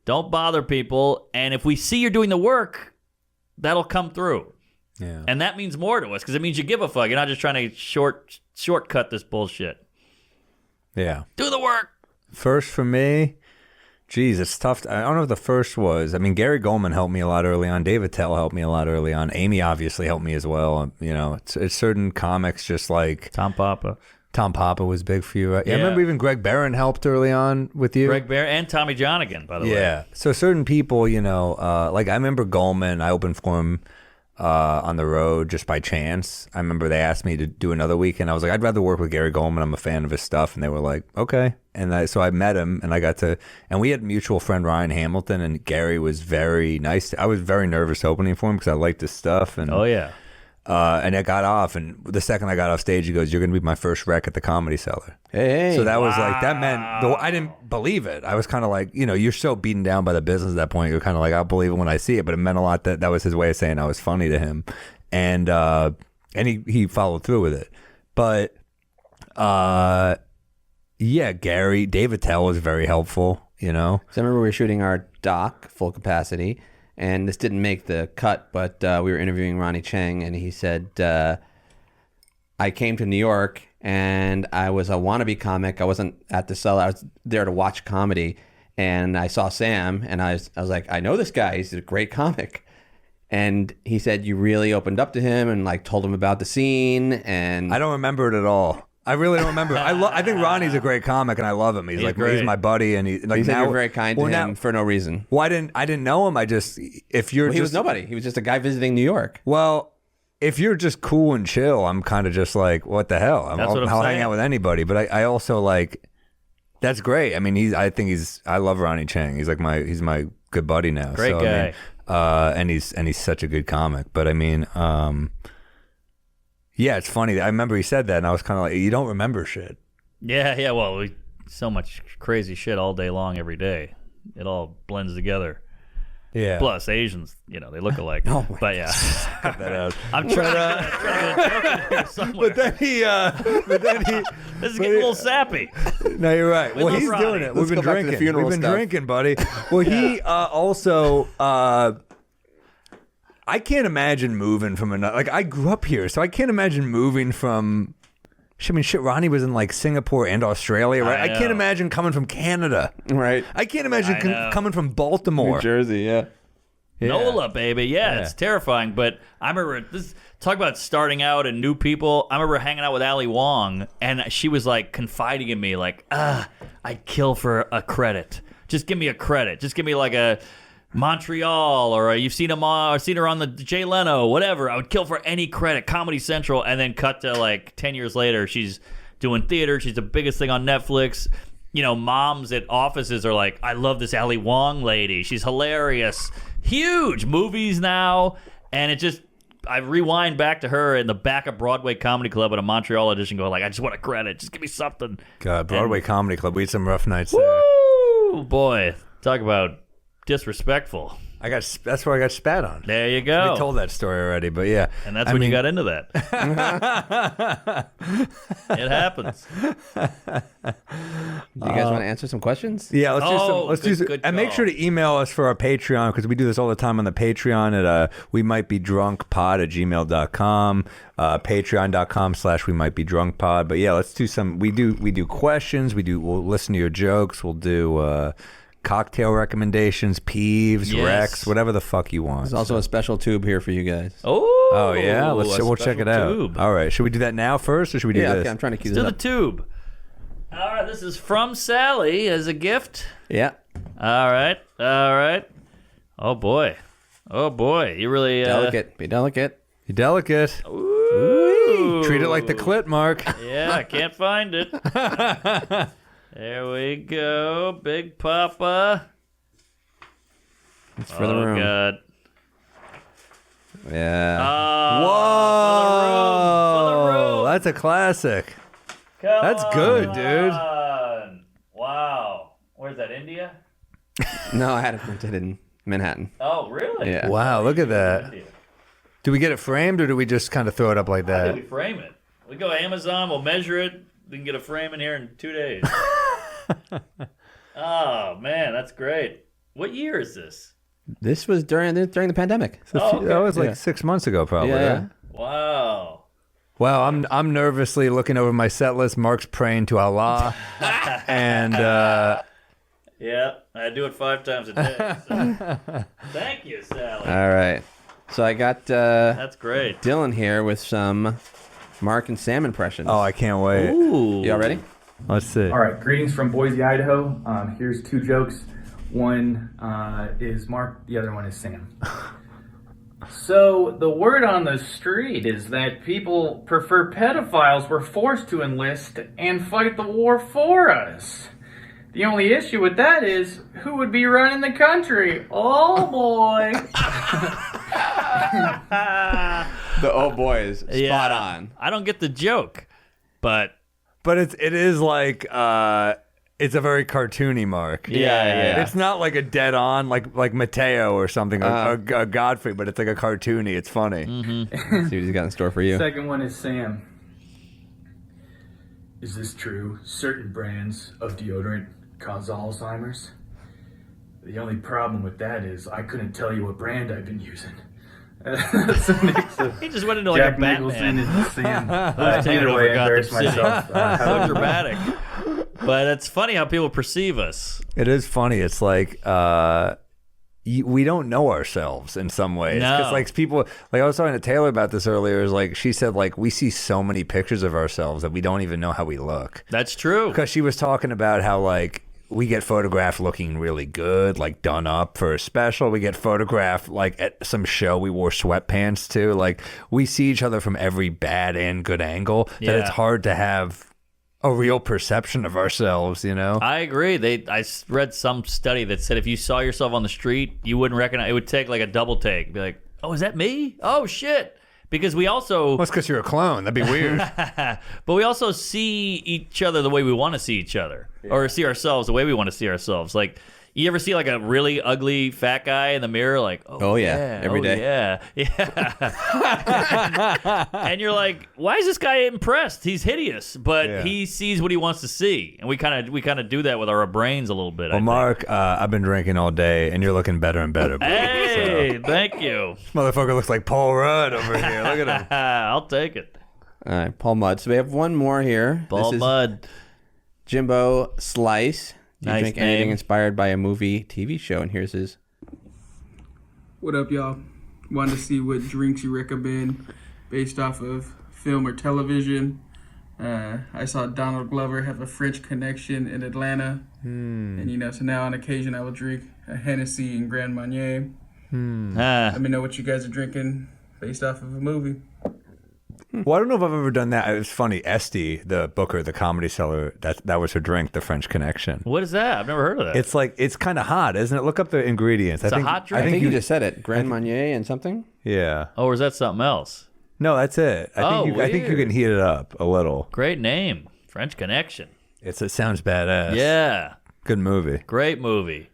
Don't bother people. And if we see you're doing the work, that'll come through. Yeah. And that means more to us because it means you give a fuck. You're not just trying to shortcut this bullshit. Yeah. Do the work. First for me, Geez, it's tough. I don't know what the first was. I mean, Gary Gulman helped me a lot early on. David Tell helped me a lot early on. Amy obviously helped me as well. You know, it's certain comics just like Tom Papa. Tom Papa was big for you. Yeah. I remember even Greg Barron helped early on with you. Greg Bear and Tommy Johnigan, by the way. Yeah. So certain people, you know, like I remember Gulman, I opened for him on the road just by chance. I remember they asked me to do another week, and I was like, I'd rather work with Gary Gulman. I'm a fan of his stuff. And they were like, okay. And so I met him, and I got to, and we had a mutual friend, Ryan Hamilton, and Gary was very nice. I was very nervous opening for him because I liked his stuff. And Oh, yeah. and I got off, and the second I got off stage, he goes, "You're going to be my first rec at the Comedy Cellar." Hey. So that was like, that meant, though I didn't believe it. I was kind of like, you know, you're so beaten down by the business at that point. You're kind of like, I'll believe it when I see it. But it meant a lot that was his way of saying I was funny to him. And he followed through with it. But, yeah, David Tell was very helpful, you know. So I remember we were shooting our doc, full capacity, and this didn't make the cut, but we were interviewing Ronnie Chang, and he said, I came to New York, and I was a wannabe comic. I wasn't at the cellar. I was there to watch comedy, and I saw Sam, and I was like, I know this guy. He's a great comic. And he said, you really opened up to him and like told him about the scene. And I don't remember it at all. I really don't remember. I think Ronnie's a great comic, and I love him. He's like great. he's my buddy, and he said you're very kind to him for no reason. Well, I didn't know him. I just He was nobody. He was just a guy visiting New York. Well, if you're just cool and chill, I'm kind of just like, what the hell? I'll hang out with anybody. But I also like, that's great. I mean, I love Ronnie Chang. He's like he's my good buddy now. Great guy. I mean, and he's such a good comic. But I mean, yeah, it's funny. I remember he said that, and I was kind of like, you don't remember shit. Yeah. Well, so much crazy shit all day long, every day. It all blends together. Yeah. Plus, Asians, you know, they look alike. Oh my but yeah. Cut that out. I'm trying to get a joke in here somewhere. But then he, This is getting a little sappy. No, you're right. We Well, love he's Ronnie. doing it. Let's We've been go back to the drinking. funeral We've been stuff. drinking, buddy. Well, he also, I can't imagine moving from another. Like, I grew up here, so I can't imagine moving from. I mean, shit. Ronnie was in like Singapore and Australia, right? I can't imagine coming from Canada, Right. I can't imagine coming from Baltimore. New Jersey, yeah. NOLA, baby. Yeah, it's terrifying. But I remember talk about starting out and new people. I remember hanging out with Ali Wong, and she was like confiding in me, like, I'd kill for a credit. Just give me a credit. Just give me like a Montreal, or you've seen her on the Jay Leno, whatever. I would kill for any credit. Comedy Central, and then cut to like 10 years later, she's doing theater. She's the biggest thing on Netflix. You know, moms at offices are like, I love this Ali Wong lady. She's hilarious. Huge movies now. And it just, I rewind back to her in the back of Broadway Comedy Club at a Montreal audition going like, I just want a credit. Just give me something. God, Broadway Comedy Club. We had some rough nights there. Woo! Boy, talk about disrespectful. That's where I got spat on. There you go. We told that story already, but yeah. And that's when you got into that. It happens. Do you guys want to answer some questions? Yeah, let's do some. good And make call. sure to email us for our Patreon, because we do this all the time on the Patreon at we might be drunkpod@gmail.com, patreon.com/we might be drunkpod. But yeah, let's do some. We do questions. We'll listen to your jokes. We'll do cocktail recommendations, peeves, Yes. recs, whatever the fuck you want. There's also a special tube here for you guys. Oh yeah, we'll check it out. Tube. All right, should we do that now first, or should we do Yeah, this? okay, I'm trying to cue Let's this do up. the tube. All right, this is from Sally as a gift. Yeah. All right. Oh boy. You really Delicate. Be delicate. You're delicate. Ooh. Treat it like the clit, Mark. Yeah, I can't find it. There we go, Big Papa. It's for the room. God. Yeah. Oh, for the room. That's a classic. Come That's good, dude. on. Wow. Where's that, India? No, I had it printed in Manhattan. Oh, really? Yeah. Wow, look at that. India. Do we get it framed, or do we just kind of throw it up like How do we that? frame it? We go Amazon, we'll measure it. We can get a frame in here in 2 days. Oh, man, that's great. What year is this? This was during the pandemic. Okay. That was like Yeah. 6 months ago, probably. Yeah. Right? Wow. Wow, I'm nervously looking over my set list. Mark's praying to Allah, and Yeah. I do it 5 times a day. So. Thank you, Sally. All right. So I got That's great. Dylan here with some Mark and Sam impressions. Oh, I can't wait. Ooh. Y'all ready? Let's see. All right, greetings from Boise, Idaho. Here's 2 jokes. One is Mark, the other one is Sam. So, the word on the street is that people prefer pedophiles were forced to enlist and fight the war for us. The only issue with that is, who would be running the country? Oh boy. The oh boy is spot on. I don't get the joke, but But it is like it's a very cartoony Mark. yeah. It's not like a dead on like Mateo or something, or Godfrey, but it's like a cartoony. It's funny. Let's see what he's got in store for you. Second one is Sam. Is this true? Certain brands of deodorant cause Alzheimer's? The only problem with that is I couldn't tell you what brand I've been using. That's a mix of he just went into like Jack a Batman. Nicholson and Sam. taking Either over way, I Gotham embarrassed City. myself. So dramatic. But it's funny how people perceive us. It is funny. It's like we don't know ourselves in some ways. No. Because like people, like I was talking to Taylor about this earlier. Is like she said, like we see so many pictures of ourselves that we don't even know how we look. That's true. Because she was talking about how like we get photographed looking really good, like done up for a special. We get photographed like at some show we wore sweatpants to. Like we see each other from every bad and good angle that Yeah. it's hard to have a real perception of ourselves, you know? I agree. I read some study that said if you saw yourself on the street, you wouldn't recognize. It would take like a double take. Be like, oh, is that me? Oh, shit. Because we also... Well, it's because you're a clone. That'd be weird. But we also see each other the way we want to see each other. Or see ourselves the way we want to see ourselves. Like, you ever see like a really ugly fat guy in the mirror? Like, Oh, yeah. Every day. Yeah. And you're like, why is this guy impressed? He's hideous. But he sees what he wants to see. And we kind of do that with our brains a little bit. Well, Mark, I've been drinking all day, and you're looking better and better. Bro. Hey, thank you. This motherfucker looks like Paul Rudd over here. Look at him. I'll take it. All right, Paul Mudd. So we have one more here. Ball This is Mud. Jimbo Slice. Do you Nice drink anything name. inspired by a movie, TV show? And here's his. What up, y'all? Wanted to see what drinks you recommend based off of film or television. I saw Donald Glover have a French connection in Atlanta. And, so now on occasion I will drink a Hennessy and Grand Marnier. Let me know what you guys are drinking based off of a movie. Well, I don't know if I've ever done that. It was funny. Esty, the booker, the comedy seller, that was her drink, the French Connection. What is that? I've never heard of that. It's like, it's kind of hot, isn't it? Look up the ingredients. It's a hot drink? I think you just said it. Grand Marnier and something? Yeah. Oh, or is that something else? No, that's it. I think you weird. can heat it up a little. Great name. French Connection. It sounds badass. Yeah. Good movie. Great movie.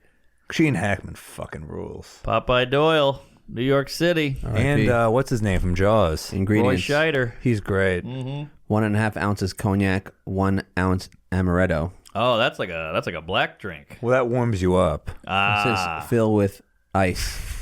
Gene Hackman fucking rules. Popeye Doyle, New York City. And what's his name from Jaws? Roy Ingredients. Scheider. He's great. 1.5 ounces cognac, 1 ounce amaretto. Oh, that's like a black drink. Well, that warms you up. It says fill with ice.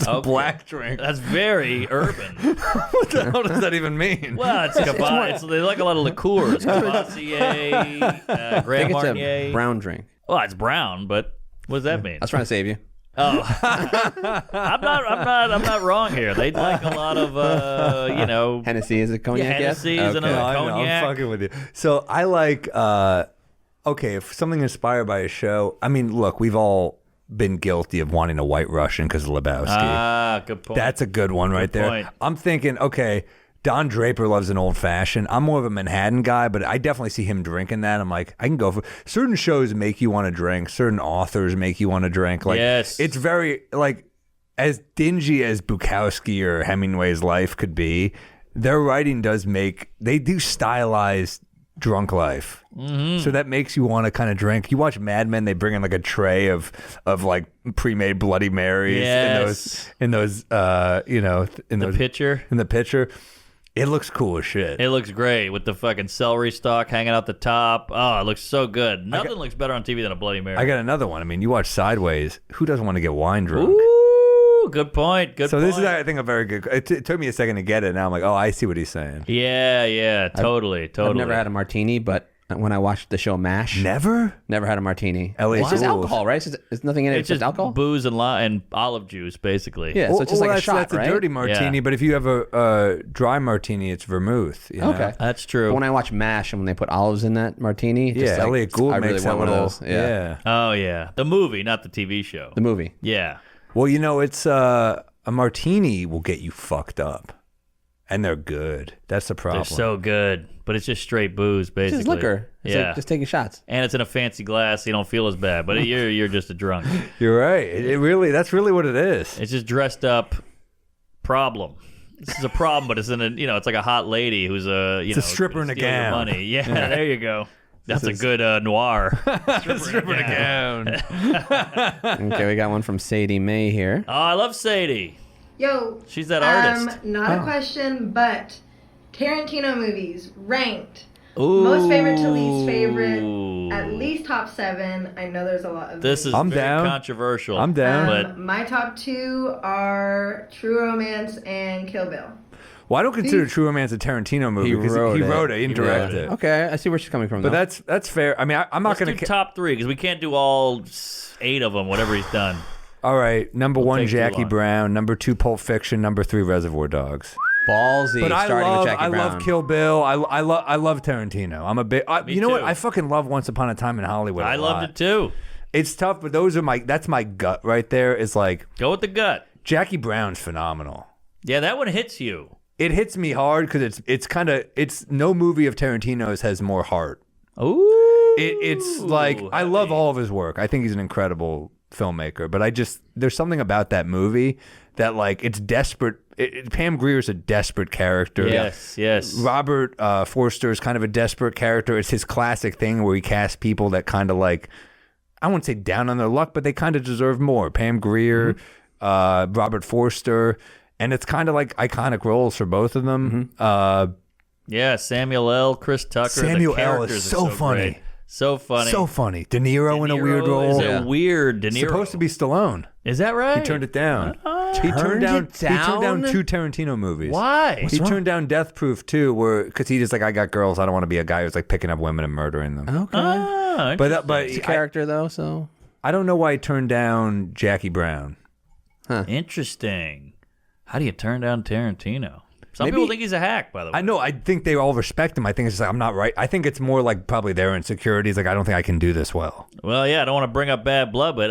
Okay. Black drink. That's very urban. What the hell does that even mean? Well, they like a lot of liqueurs. Cavassier, I Grand think it's Marnier. a brown drink. Well, it's brown, but what does that mean? I was trying to save you. I'm not wrong here. They like a lot of Hennessy is a cognac, Yeah, yes? Hennessy is another- No, I know, Cognac. I'm fucking with you. So I like, okay, if something inspired by a show, I mean, look, we've all been guilty of wanting a White Russian because of Lebowski. Ah, good point. That's a good one right there. point. I'm thinking, okay, Don Draper loves an old fashioned. I'm more of a Manhattan guy, but I definitely see him drinking that. I'm like, I can go for certain shows make you want to drink. Certain authors make you want to drink. Like, Yes. it's very like as dingy as Bukowski or Hemingway's life could be. Their writing they do stylized drunk life. So that makes you want to kind of drink. You watch Mad Men, they bring in like a tray of like pre-made Bloody Marys Yes. in those pitcher. in the pitcher. It looks cool as shit. It looks great with the fucking celery stalk hanging out the top. Oh, it looks so good. Nothing looks better on TV than a Bloody Mary. I got another one. I mean, you watch Sideways. Who doesn't want to get wine drunk? Ooh, good point. Good So point. this is, I think, a very good. It took me a second to get it. Now I'm like, oh, I see what he's saying. Yeah, totally. I've never had a martini, but when I watched the show MASH. Never Never had a martini. Elliot's It's just rules. alcohol, right? It's nothing in it. It's just alcohol. booze and olive juice, basically. Yeah, so it's just like a shot, that's right? a dirty martini. Yeah. But if you have a dry martini, it's vermouth. You know? Okay. That's true. But when I watch MASH and when they put olives in that martini, Yeah, just like, Elliot Gould I really makes want that one of little. those. Yeah. Oh, yeah. The movie, not the TV show. The movie. Yeah. Well, you know, it's a martini will get you fucked up, and they're good. That's the problem. They're so good. But it's just straight booze, It's basically. just liquor. It's Yeah. like just taking shots. And it's in a fancy glass, so you don't feel as bad. But you're just a drunk. You're right. It really, that's really what it is. It's just dressed up problem. This is a problem, but it's in a, it's like a hot lady who's a, a stripper in a steal your gown. Money. Yeah, there you go. That's a good noir. Stripper in a gown. Okay, we got one from Sadie Mae here. Oh, I love Sadie. Yo, She's that artist. not a question, but Tarantino movies ranked Ooh. most favorite to least favorite, at least top 7. I know there's a lot of This is I'm very down. controversial. I'm down. But my top 2 are True Romance and Kill Bill. Well, I don't consider True Romance a Tarantino movie He because wrote he it. wrote it, he didn't direct it. Okay, I see where she's coming from. But though. that's fair. I mean, I'm not let's going do top 3 because we can't do all 8 of them, whatever he's done. All right, number 1, take too Jackie long. Brown. Number 2, Pulp Fiction. Number 3, Reservoir Dogs. ballsy. But I starting with Jackie Brown. love Kill Bill. I love Tarantino. I'm a big. Me you know what? too. I fucking love Once Upon a Time in Hollywood. I a loved lot. it too. It's tough, but that's my gut right there. Is like Go with the gut. Jackie Brown's phenomenal. Yeah, that one hits you. It hits me hard because it's no movie of Tarantino's has more heart. Ooh. It's like I love all of his work. I think he's an incredible filmmaker, but there's something about that movie that like it's desperate. Pam Grier's a desperate character. Yes. Robert Forster is kind of a desperate character. It's his classic thing where he casts people that kind of like, I won't say down on their luck, but they kind of deserve more. Pam Grier, Robert Forster, and it's kind of like iconic roles for both of them. Yeah, Samuel L., Chris Tucker. Samuel the L. characters is are so funny. great. So funny. So funny. De Niro in a weird role. Is a weird De Niro. Supposed to be Stallone. Is that right? He turned it down. He Turned turned it down down? 2 Tarantino movies. Why? He turned down Death Proof too, because he just like, I got girls. I don't want to be a guy who's like picking up women and murdering them. Okay. Ah, But It's a character though, so I don't know why he turned down Jackie Brown. interesting. How do you turn down Tarantino? Some Maybe- people think he's a hack, by the way. I know. I think they all respect him. I think it's just like I'm not right. I think it's more like probably their insecurities. Like I don't think I can do this well. Well, yeah, I don't want to bring up bad blood, but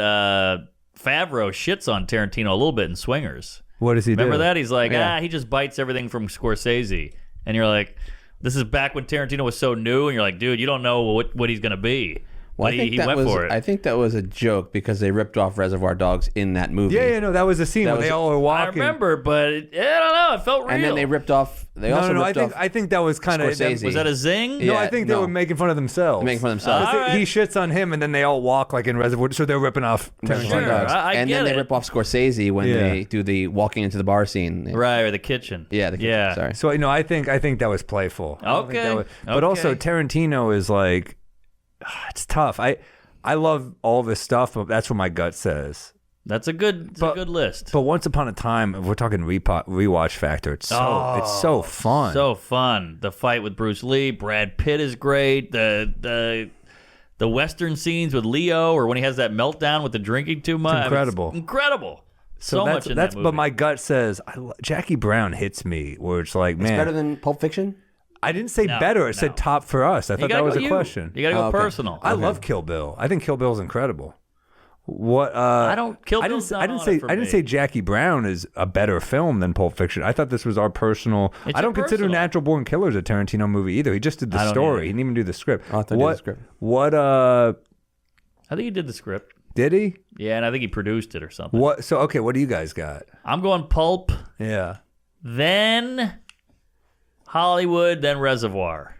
Favreau shits on Tarantino a little bit in Swingers. What does he do? Remember that? He's like, he just bites everything from Scorsese. And you're like, this is back when Tarantino was so new, and you're like, dude, you don't know what he's going to be. Well, But I think he that went was. for it. I think that was a joke because they ripped off Reservoir Dogs in that movie. Yeah, no, that was the scene That where was- they all are I walking. remember, but I don't know. It felt real. And then they ripped off. They also No, ripped off. I think that was kind of. Scorsese. Was that a zing? No, Yeah, I think they no. were making fun of themselves. Making fun of themselves. All right. He shits on him, and then they all walk like in Reservoir. So they're ripping off Reservoir Tarantino. Dogs. I and get then they it. rip off Scorsese when Yeah. they do the walking into the bar scene. Right, or the kitchen. Yeah. The Yeah. Sorry. So I think that was playful. I don't think Okay. that was- but also Okay. Tarantino is like, it's tough. I love all this stuff, but that's what my gut says. That's a good list. But Once Upon a Time, if we're talking rewatch factor, it's so fun. So fun. The fight with Bruce Lee, Brad Pitt is great. The Western scenes with Leo, or when he has that meltdown with the drinking too much. incredible. It's incredible. So much in that movie. But my gut says Jackie Brown hits me where it's like, It's man, better than Pulp Fiction. I didn't say No, better. I no. said top for us. I You thought gotta that was go a you. question. You got to go Oh, okay. personal. I love Kill Bill. I think Kill Bill's incredible. What Kill I Bill's didn't, not I didn't on say it for I didn't me. say Jackie Brown is a better film than Pulp Fiction. I thought this was our personal. It's I don't your consider personal. Natural Born Killers a Tarantino movie either. He just did I the don't story. either. He didn't even do the script. Oh, I thought he did the script. What I think he did the script. did he? Yeah, and I think he produced it or something. What so okay, what do you guys got? I'm going Pulp, Yeah. then Hollywood, then Reservoir.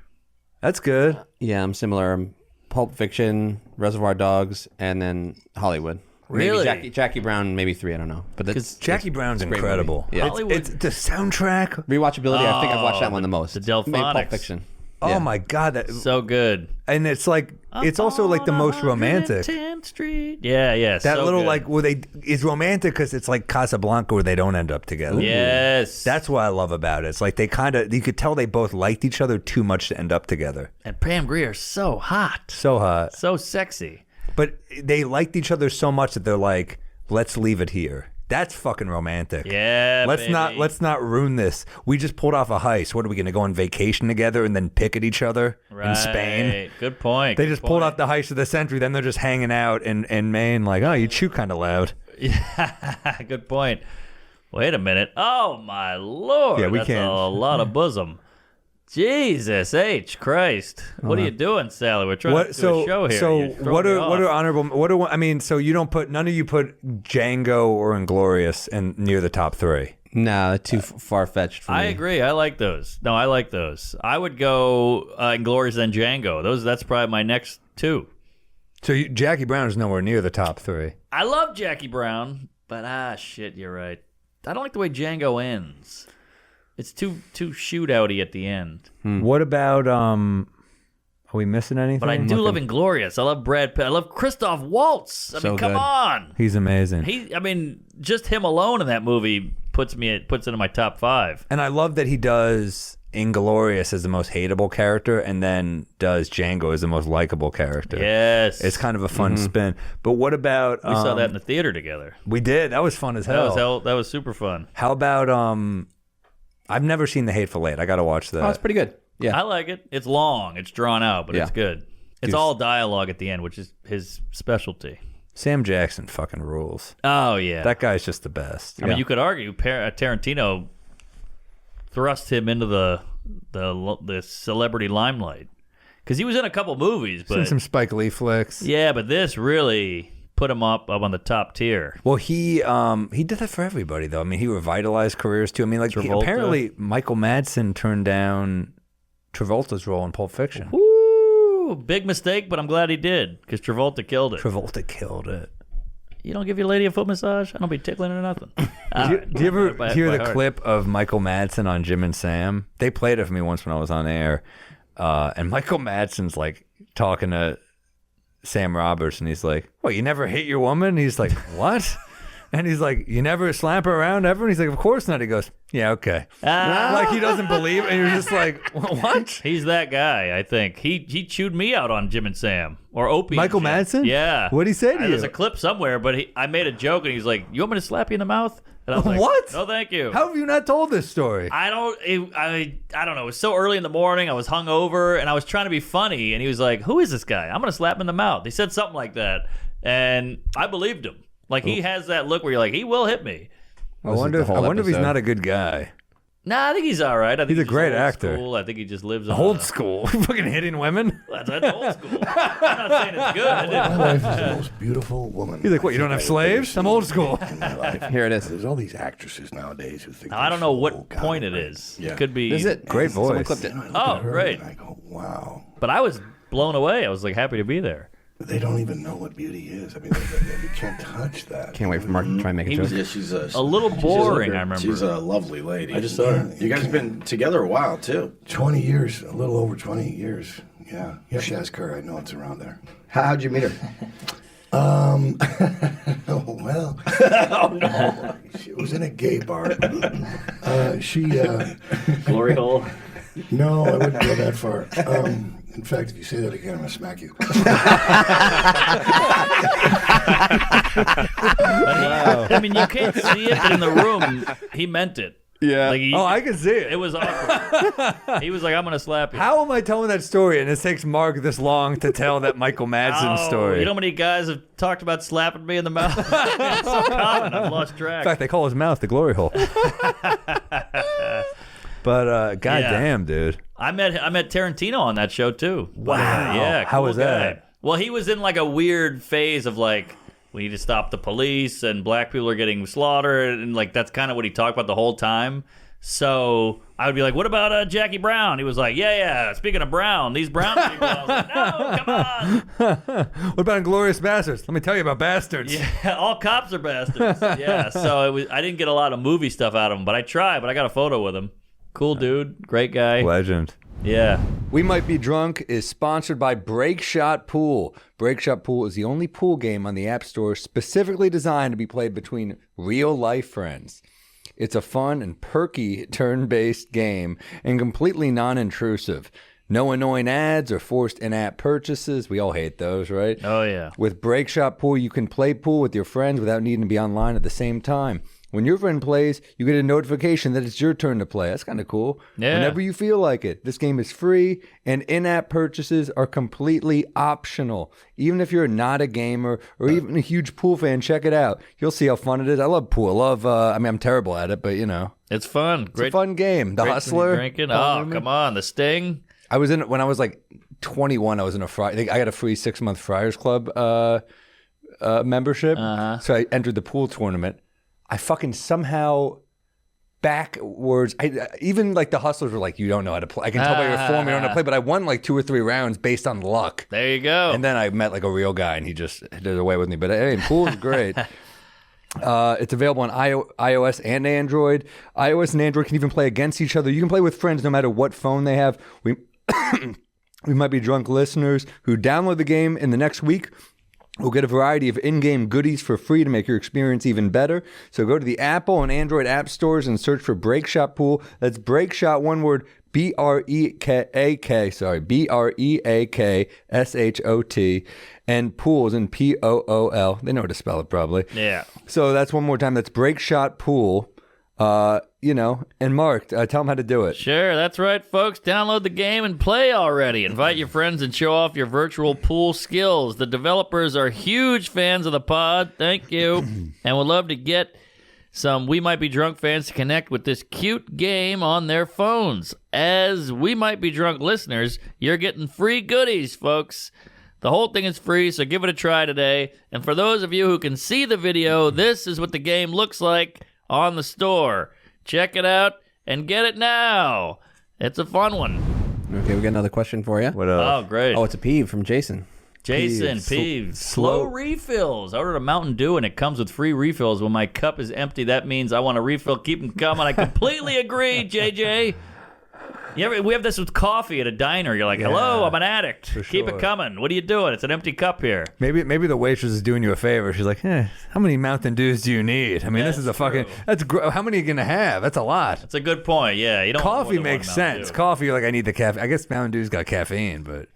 That's good. Yeah, I'm similar. Pulp Fiction, Reservoir Dogs, and then Hollywood. Really? Maybe Jackie Brown, maybe 3. I don't know. But that's Jackie Brown's a great incredible. movie. Yeah. It's the soundtrack. Rewatchability. I think I've watched that one the most. the Maybe Pulp Delphonics. Fiction. Oh my God, that So good. and it's like it's also like the most romantic. 10th Street. Yeah, yeah. That so little good. like where they it's romantic because it's like Casablanca where they don't end up together. Yes. That's what I love about it. It's like they kind of you could tell they both liked each other too much to end up together. And Pam Grier so hot. So hot, So sexy. but they liked each other so much that they're like, let's leave it here. That's fucking romantic. Yeah, Let's baby. not ruin this. We just pulled off a heist. What are we gonna go on vacation together and then pick at each other in Spain? Right. Good point. They good just pulled point. off the heist of the century. Then they're just hanging out in Maine, like, oh, you chew kind of loud. Yeah, good point. Wait a minute. Oh my lord. Yeah, we That's can't. a lot of bosom. Jesus H Christ. What are you doing, Sally? We're trying to do a show here. So You're throwing what me are off. honorable? What are I mean? So you don't put none of you put Django or Inglorious and near the top 3. No, too far fetched for me. I agree. I like those. No, I like those. I would go Inglourious and Django. That's probably my next 2. So Jackie Brown is nowhere near the top 3. I love Jackie Brown, but shit, you're right. I don't like the way Django ends. It's too shootouty at the end. What about Are we missing anything? But I do love Inglorious. I love Brad Pitt. I love Christoph Waltz. I mean, come good. on. He's amazing. Just him alone in that movie puts it in my top 5. And I love that he does Inglorious as the most hateable character and then does Django as the most likable character. Yes. It's kind of a fun spin. But what about We saw that in the theater together. We did. That was fun as hell. That was super fun. How about I've never seen The Hateful Eight. I got to watch that. Oh, it's pretty good. Yeah. I like it. It's long. It's drawn out, but Yeah. it's good. It's all dialogue at the end, which is his specialty. Sam Jackson fucking rules. Oh, yeah. That guy's just the best. I mean, you could argue Tarantino thrust him into the celebrity limelight because he was in a couple movies, Seen but some Spike Lee flicks. yeah, but this really put him up on the top tier. Well, he did that for everybody though. I mean, he revitalized careers too. I mean, like Travolta. apparently Michael Madsen turned down Travolta's role in Pulp Fiction. Woo! Big mistake, but I'm glad he did because Travolta killed it. Travolta killed it. You don't give your lady a foot massage? I don't be tickling her nothing. Do you ever By hear the heart. clip of Michael Madsen on Jim and Sam? They played it for me once when I was on air. And Michael Madsen's like talking to Sam Roberts, and he's like, "What? You never hit your woman?" And he's like, "What?" And he's like, "You never slap her around ever?" And he's like, "Of course not." He goes, "Yeah, okay." Like he doesn't believe it. And you're just like, "What?" He's that guy, I think. He chewed me out on Jim and Sam or Opie. Michael and Jim. Madsen? Yeah. What'd he say to There's you? a clip somewhere, but I made a joke and he's like, "You want me to slap you in the mouth?" And I was like, What? No, thank you. How have you not told this story? I don't know. It was so early in the morning. I was hungover and I was trying to be funny. And he was like, "Who is this guy? I'm gonna slap him in the mouth." He said something like that, and I believed him. Like he has that look where you're like, he will hit me. I wonder if he's not a good guy. Nah, I think he's all right. I think He's a just great old actor. School. I think he just lives on Old school, fucking hitting women. That's old school. I'm not saying it's good. My wife is the most beautiful woman. He's like, "What? You don't have slaves?" I'm old school. In my life. Here it is. There's all these actresses nowadays who think. I don't they're know so what got point it right. is. Yeah. It could be. This is it. Great Someone voice. clipped it. You know, I look Oh, at her great. And I go, wow. But I was blown away. I was like happy to be there. They don't even know what beauty is. I mean, you can't touch that. Can't wait for Mark to try and make a joke. Yeah, she's A little boring, I remember. She's a lovely lady. I just saw her. You guys have been together a while too. 20 years, a little over 20 years. Yeah. You have to ask her. I know it's around there. How'd you meet her? Oh, well. Oh, no. She was in a gay bar. Glory hole. No, I wouldn't go that far. In fact, if you say that again, I'm going to smack you. I mean, you can't see it, but in the room, he meant it. Yeah. Like I can see it. It was awkward. He was like, "I'm gonna slap you." How am I telling that story? And it takes Mark this long to tell that Michael Madsen story. You know how many guys have talked about slapping me in the mouth? It's so common. I've lost track. In fact, they call his mouth the glory hole. But goddamn, dude. I met Tarantino on that show too. Wow. Yeah. How cool was that? guy. Well, he was in like a weird phase of like, we need to stop the police and black people are getting slaughtered, and like that's kind of what he talked about the whole time. So I would be like, "What about Jackie Brown?" He was like, "Yeah. Speaking of Brown, these brown people." I was like, "No, come on." What about Inglourious Bastards? Let me tell you about bastards. Yeah, all cops are bastards. Yeah. So it was. I didn't get a lot of movie stuff out of him, but I tried. But I got a photo with him. Cool dude, great guy. Legend. Yeah. We Might Be Drunk is sponsored by Break Shot Pool. Break Shot Pool is the only pool game on the App Store specifically designed to be played between real-life friends. It's a fun and perky turn-based game and completely non-intrusive. No annoying ads or forced in-app purchases. We all hate those, right? Oh, yeah. With Break Shot Pool, you can play pool with your friends without needing to be online at the same time. When your friend plays, you get a notification that it's your turn to play. That's kind of cool. Yeah. Whenever you feel like it. This game is free, and in-app purchases are completely optional. Even if you're not a gamer or even a huge pool fan, check it out. You'll see how fun it is. I love pool. I'm terrible at it, but you know. It's fun. It's a fun game. The Hustler. Drinking. Oh, come on. The Sting. I was in when I was like 21. I was in I got a free 6-month Friars Club membership. So I entered the pool tournament. I fucking somehow backwards. Even like the hustlers were like, "You don't know how to play." I can tell by your form you don't know how to play. But I won like 2 or 3 rounds based on luck. There you go. And then I met like a real guy, and he just did away with me. But hey, pool is great. It's available on iOS and Android. iOS and Android can even play against each other. You can play with friends no matter what phone they have. We might be drunk listeners who download the game in the next week. We'll get a variety of in-game goodies for free to make your experience even better. So go to the Apple and Android app stores and search for Break Shot Pool. That's Break Shot, one word, BREAKSHOT, and Pools in POOL. They know how to spell it probably. Yeah. So that's one more time. That's Break Shot Pool. And Mark, tell them how to do it. Sure, that's right, folks. Download the game and play already. Invite your friends and show off your virtual pool skills. The developers are huge fans of the pod. Thank you. And would love to get some We Might Be Drunk fans to connect with this cute game on their phones. As We Might Be Drunk listeners, you're getting free goodies, folks. The whole thing is free, so give it a try today. And for those of you who can see the video, this is what the game looks like on the store. Check it out and get it now. It's a fun one. Okay, we got another question for you. What up? Oh, great. Oh, it's a peeve from Jason. Peeve. Slow refills. I ordered a Mountain Dew and it comes with free refills. When my cup is empty, that means I want a refill. Keep them coming. I completely agree, JJ. We have this with coffee at a diner. You're like, hello, I'm an addict. Keep it coming. What are you doing? It's an empty cup here. Maybe the waitress is doing you a favor. She's like, how many Mountain Dews do you need? I mean, this is a fucking, how many are you going to have? That's a lot. That's a good point, yeah. You don't want Coffee makes sense. Coffee, you're like, I need the caffeine. I guess Mountain Dew's got caffeine, but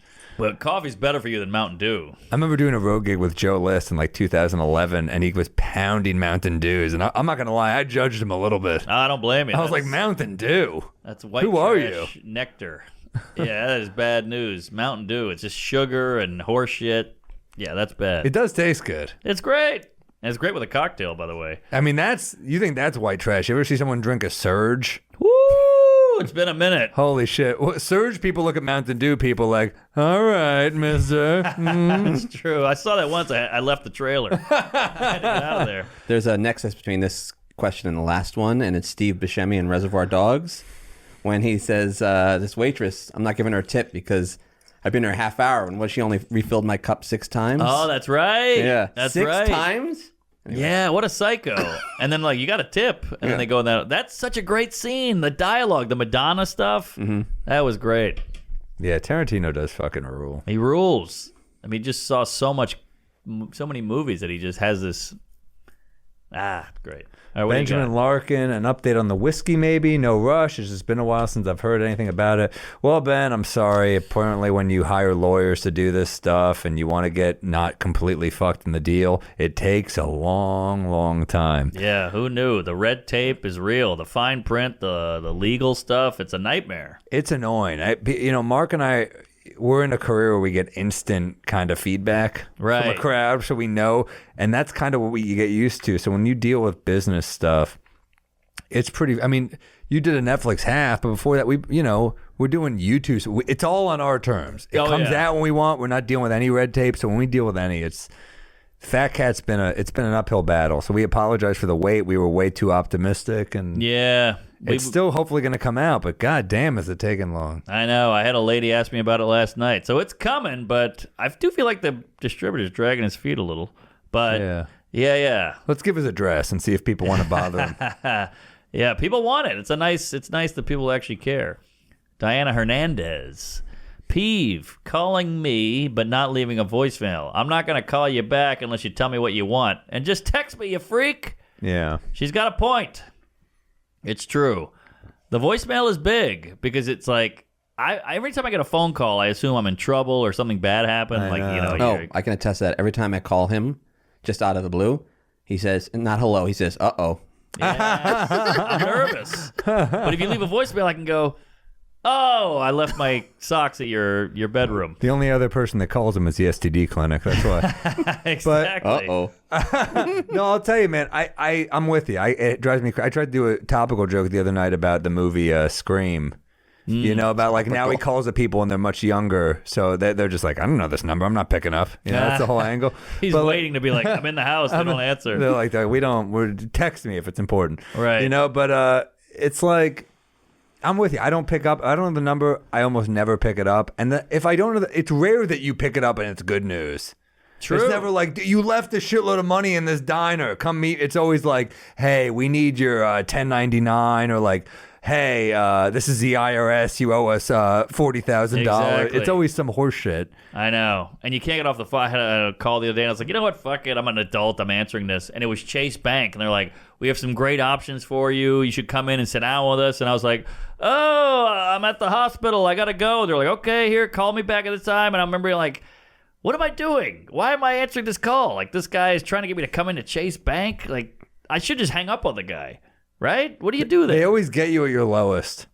coffee's better for you than Mountain Dew. I remember doing a road gig with Joe List in like 2011, and he was pounding Mountain Dews, and I'm not going to lie, I judged him a little bit. I don't blame you. I was like, Mountain Dew? That's white Who are you? Nectar. Yeah, that is bad news. Mountain Dew, it's just sugar and horse shit. Yeah, that's bad. It does taste good. It's great. And it's great with a cocktail, by the way. I mean, you think that's white trash. You ever see someone drink a Surge? Woo! It's been a minute. Holy shit. Surge people look at Mountain Dew people like, all right, mister. It's true. I saw that once. I left the trailer. I had to get out of there. There's a nexus between this question and the last one, and it's Steve Buscemi in Reservoir Dogs. When he says, this waitress, I'm not giving her a tip because I've been there a half hour, and she only refilled my cup 6 times. Oh, that's right. Yeah. That's 6 right. times? Anyway. Yeah, what a psycho. And then, you got a tip. And then they go in that. That's such a great scene. The dialogue, the Madonna stuff. Mm-hmm. That was great. Yeah, Tarantino does fucking rule. He rules. I mean, he just saw so many movies that he just has this. Great. Right, Benjamin Larkin, an update on the whiskey maybe? No rush. It's just been a while since I've heard anything about it. Well, Ben, I'm sorry. Apparently when you hire lawyers to do this stuff and you want to get not completely fucked in the deal, it takes a long, long time. Yeah, who knew? The red tape is real. The fine print, the legal stuff, it's a nightmare. It's annoying. Mark and I, we're in a career where we get instant kind of feedback from a crowd, so we know, and that's kind of what you get used to. So when you deal with business stuff, it's pretty. I mean, you did a Netflix half, but before that, we're doing YouTube. So it's all on our terms. It comes out when we want. We're not dealing with any red tape. So when we deal with any, it's Fat Cat's been an uphill battle. So we apologize for the wait. We were way too optimistic, and it's still hopefully going to come out, but god damn is it taking long. I know. I had a lady ask me about it last night. So it's coming, but I do feel like the distributor's dragging his feet a little. But yeah. Let's give his address and see if people want to bother him. Yeah, people want it. It's nice that people actually care. Diana Hernandez. Peeve, calling me but not leaving a voicemail. I'm not going to call you back unless you tell me what you want. And just text me, you freak. Yeah. She's got a point. It's true. The voicemail is big because it's like, every time I get a phone call, I assume I'm in trouble or something bad happened. I can attest to that. Every time I call him, just out of the blue, he says, not hello, he says, uh-oh. Yeah, I'm nervous. But if you leave a voicemail, I can go, oh, I left my socks at your bedroom. The only other person that calls him is the STD clinic. That's why. Exactly. No, I'll tell you, man. I'm with you. It drives me crazy. I tried to do a topical joke the other night about the movie Scream. You know, about like now he calls the people and they're much younger, so they're just like, I don't know this number, I'm not picking up. You know, that's the whole angle. He's waiting to be like, I'm in the house, they don't answer. They're like, we're text me if it's important, right? You know, but it's like, I'm with you. I don't pick up. I don't know the number. I almost never pick it up, and if I don't know, it's rare that you pick it up and it's good news. True. It's never like, you left a shitload of money in this diner. Come meet. It's always like, hey, we need your 1099, or like, hey, this is the IRS. You owe us $40,000. Exactly. It's always some horse shit. I know. And you can't get off the phone. I had a call the other day, and I was like, you know what? Fuck it. I'm an adult. I'm answering this. And it was Chase Bank. And they're like, we have some great options for you. You should come in and sit down with us. And I was like, oh, I'm at the hospital. I got to go. They're like, okay, here, call me back at the time. And I remember being like, what am I doing? Why am I answering this call? Like, this guy is trying to get me to come into Chase Bank. Like, I should just hang up on the guy. Right? What do you do there? They always get you at your lowest.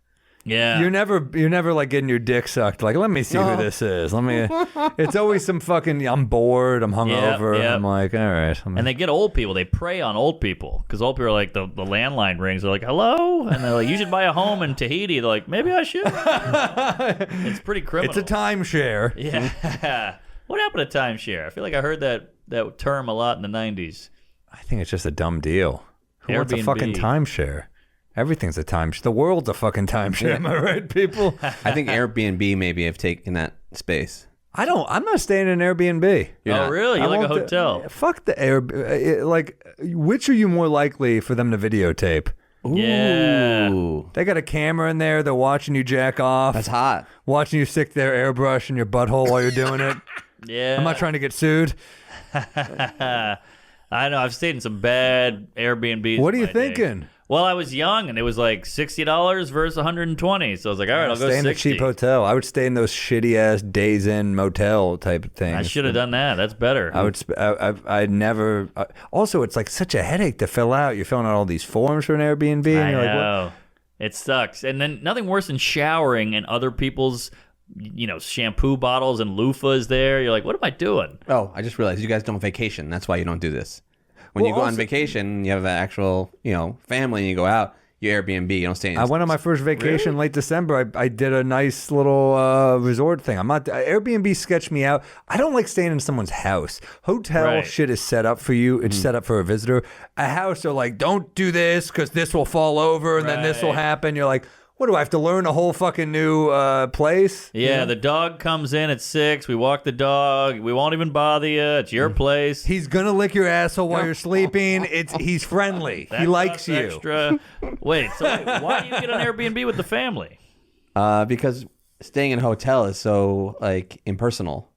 Yeah. You're never like getting your dick sucked. Like, let me see who this is. It's always some fucking, I'm bored, I'm hungover. Yep. I'm like, all right. And they get old people. They prey on old people. Because old people are like, the landline rings. They're like, hello? And they're like, you should buy a home in Tahiti. They're like, maybe I should. It's pretty criminal. It's a timeshare. Yeah. What happened to timeshare? I feel like I heard that term a lot in the 90s. I think it's just a dumb deal. Who wants a Airbnb. fucking timeshare? Everything's a timeshare. The world's a fucking timeshare. Am I right, people? I think Airbnb maybe have taken that space. I'm not staying in an Airbnb. Really? You like a hotel? Fuck the Airbnb. Like, which are you more likely for them to videotape? Ooh. Yeah. They got a camera in there. They're watching you jack off. That's hot. Watching you stick their airbrush in your butthole while you're doing it. Yeah. I'm not trying to get sued. I know. I've stayed in some bad Airbnbs. What are you in my day. thinking? Well, I was young, and it was like $60 versus $120. So I was like, all right, I'll go stay in a 60. cheap hotel. I would stay in those shitty ass Days Inn motel type of things. I should have done that. That's better. I'd never. Also, it's like such a headache to fill out. You're filling out all these forms for an Airbnb, and I you're know. like, what? It sucks. And then nothing worse than showering in other people's, shampoo bottles and loofahs there. You're like, what am I doing? Oh, I just realized you guys don't vacation. That's why you don't do this. When you go on vacation, you have an actual, family, and you go out, you Airbnb, you don't stay in. I went on my first vacation late December. I did a nice little resort thing. Airbnb sketched me out. I don't like staying in someone's house. Hotel shit is set up for you. It's set up for a visitor. A house, they're like, don't do this because this will fall over and then this will happen. You're like, what do I have to learn a whole fucking new place? Yeah, the dog comes in at 6. We walk the dog. We won't even bother you. It's your place. He's gonna lick your asshole while you're sleeping. He's friendly. He likes you. Extra. Wait, why do you get an Airbnb with the family? Because staying in a hotel is so impersonal.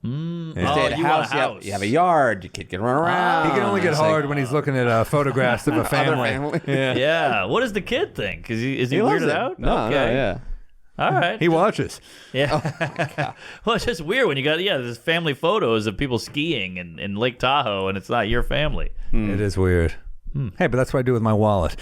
You stay at a house. You have a yard. You can run around. He can only get hard when he's looking at photographs of a family. Yeah. What does the kid think? Is he loves weirded it. out? No, okay. yeah. All right. He watches. Yeah. Well, it's just weird when you got there's family photos of people skiing in Lake Tahoe, and it's not your family. It is weird. Hey, but that's what I do with my wallet.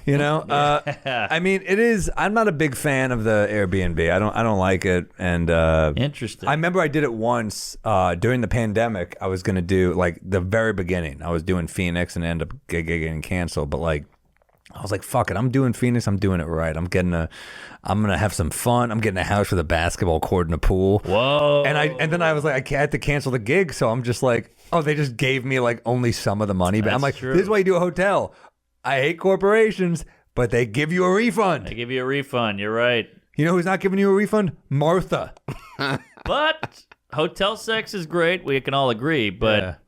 I mean, it is. I'm not a big fan of the Airbnb. I don't like it. And interesting. I remember I did it once during the pandemic. I was gonna do the very beginning. I was doing Phoenix and ended up getting canceled. But I was like, fuck it. I'm doing Phoenix. I'm doing it right. I'm gonna have some fun. I'm getting a house with a basketball court and a pool. Whoa. And then I was like, I had to cancel the gig. So I'm just like, oh, they just gave me only some of the money. But I'm like, true. This is why you do a hotel. I hate corporations, but they give you a refund. They give you a refund. You're right. You know who's not giving you a refund? Martha. But hotel sex is great. We can all agree. But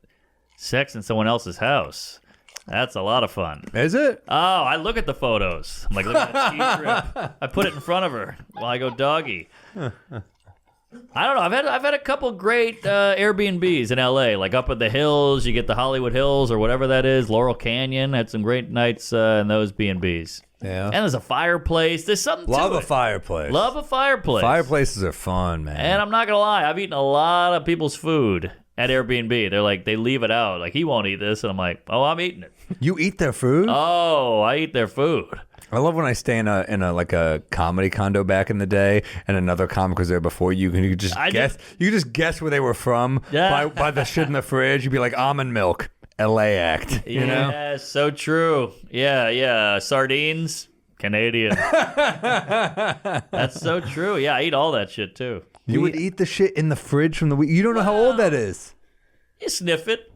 sex in someone else's house. That's a lot of fun. Is it? Oh, I look at the photos. I'm like, look at that ski trip. I put it in front of her while I go doggy. I don't know. I've had a couple great Airbnbs in LA, like up at the hills. You get the Hollywood Hills or whatever that is. Laurel Canyon had some great nights in those B&Bs. Yeah. And there's a fireplace. There's something Love to a it. fireplace. Love a fireplace. Fireplaces are fun, man. And I'm not gonna lie, I've eaten a lot of people's food at Airbnb. They're like, they leave it out. Like, he won't eat this, and I'm like, oh, I'm eating it. You eat their food? Oh, I eat their food. I love when I stay in a like a comedy condo back in the day, and another comic was there before you. And you could just guess. You could just guess where they were from by the shit in the fridge. You'd be like, almond milk, LA act. You know? Yeah, so true. Yeah. Sardines. Canadian. That's so true. Yeah, I eat all that shit too. You would eat the shit in the fridge from the week. You don't know how old that is. You sniff it.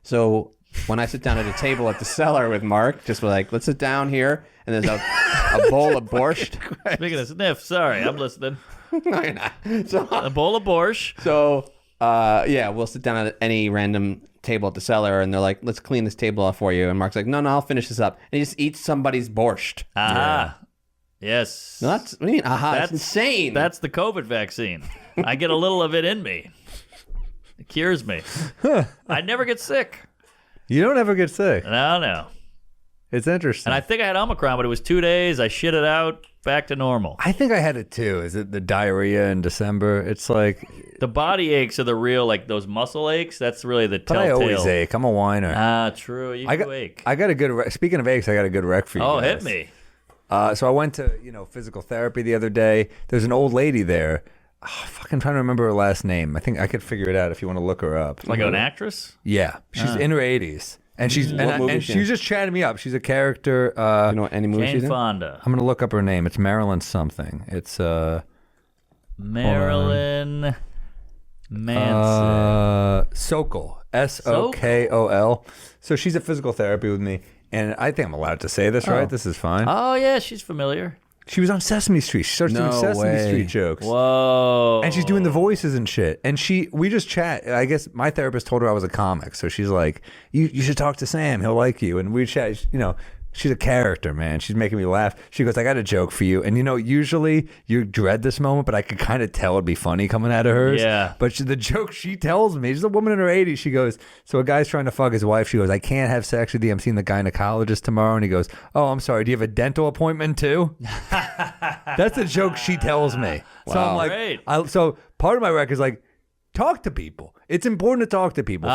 So when I sit down at a table at the cellar with Mark, just like, let's sit down here, and there's a bowl of borscht. Speaking of sniff, sorry, I'm listening. No, you're not. So, a bowl of borscht. So, we'll sit down at any random table at the cellar, and they're like, let's clean this table off for you. And Mark's like, no, I'll finish this up. And he just eats somebody's borscht. Aha. Yes. No, what do you mean, aha? That's insane. That's the COVID vaccine. I get a little of it in me. It cures me. I never get sick. You don't ever get sick. No. It's interesting. And I think I had Omicron, but it was 2 days. I shit it out, back to normal. I think I had it too. Is it the diarrhea in December? It's like... The body aches are the real, like those muscle aches. That's really the telltale. But I always ache. I'm a whiner. Ah, true. You ache. I got a good... Speaking of aches, I got a good rec for you guys. Hit me. So I went to, physical therapy the other day. There's an old lady there. I'm trying to remember her last name. I think I could figure it out if you want to look her up. Like an actress? Yeah. She's in her 80s. And she's she was just chatting me up. She's a character. You know what any movie she's Jane in? Fonda. I'm going to look up her name. It's Marilyn something. It's Marilyn Manson. Sokol. Sokol. So she's at physical therapy with me. And I think I'm allowed to say this, right? This is fine. Oh, yeah, she's familiar. She was on Sesame Street. She starts doing Sesame Street jokes. Whoa. And she's doing the voices and shit. And we just chat. I guess my therapist told her I was a comic. So she's like, you should talk to Sam. He'll like you. And we chat, she's a character, man. She's making me laugh. She goes, I got a joke for you. And usually you dread this moment, but I could kind of tell it'd be funny coming out of hers. Yeah. But the joke she tells me, she's a woman in her 80s. She goes, so a guy's trying to fuck his wife. She goes, I can't have sex with you. I'm seeing the gynecologist tomorrow. And he goes, oh, I'm sorry. Do you have a dental appointment too? That's the joke she tells me. Wow. So I'm like, Great. so part of my rec is like, talk to people. It's important to talk to people.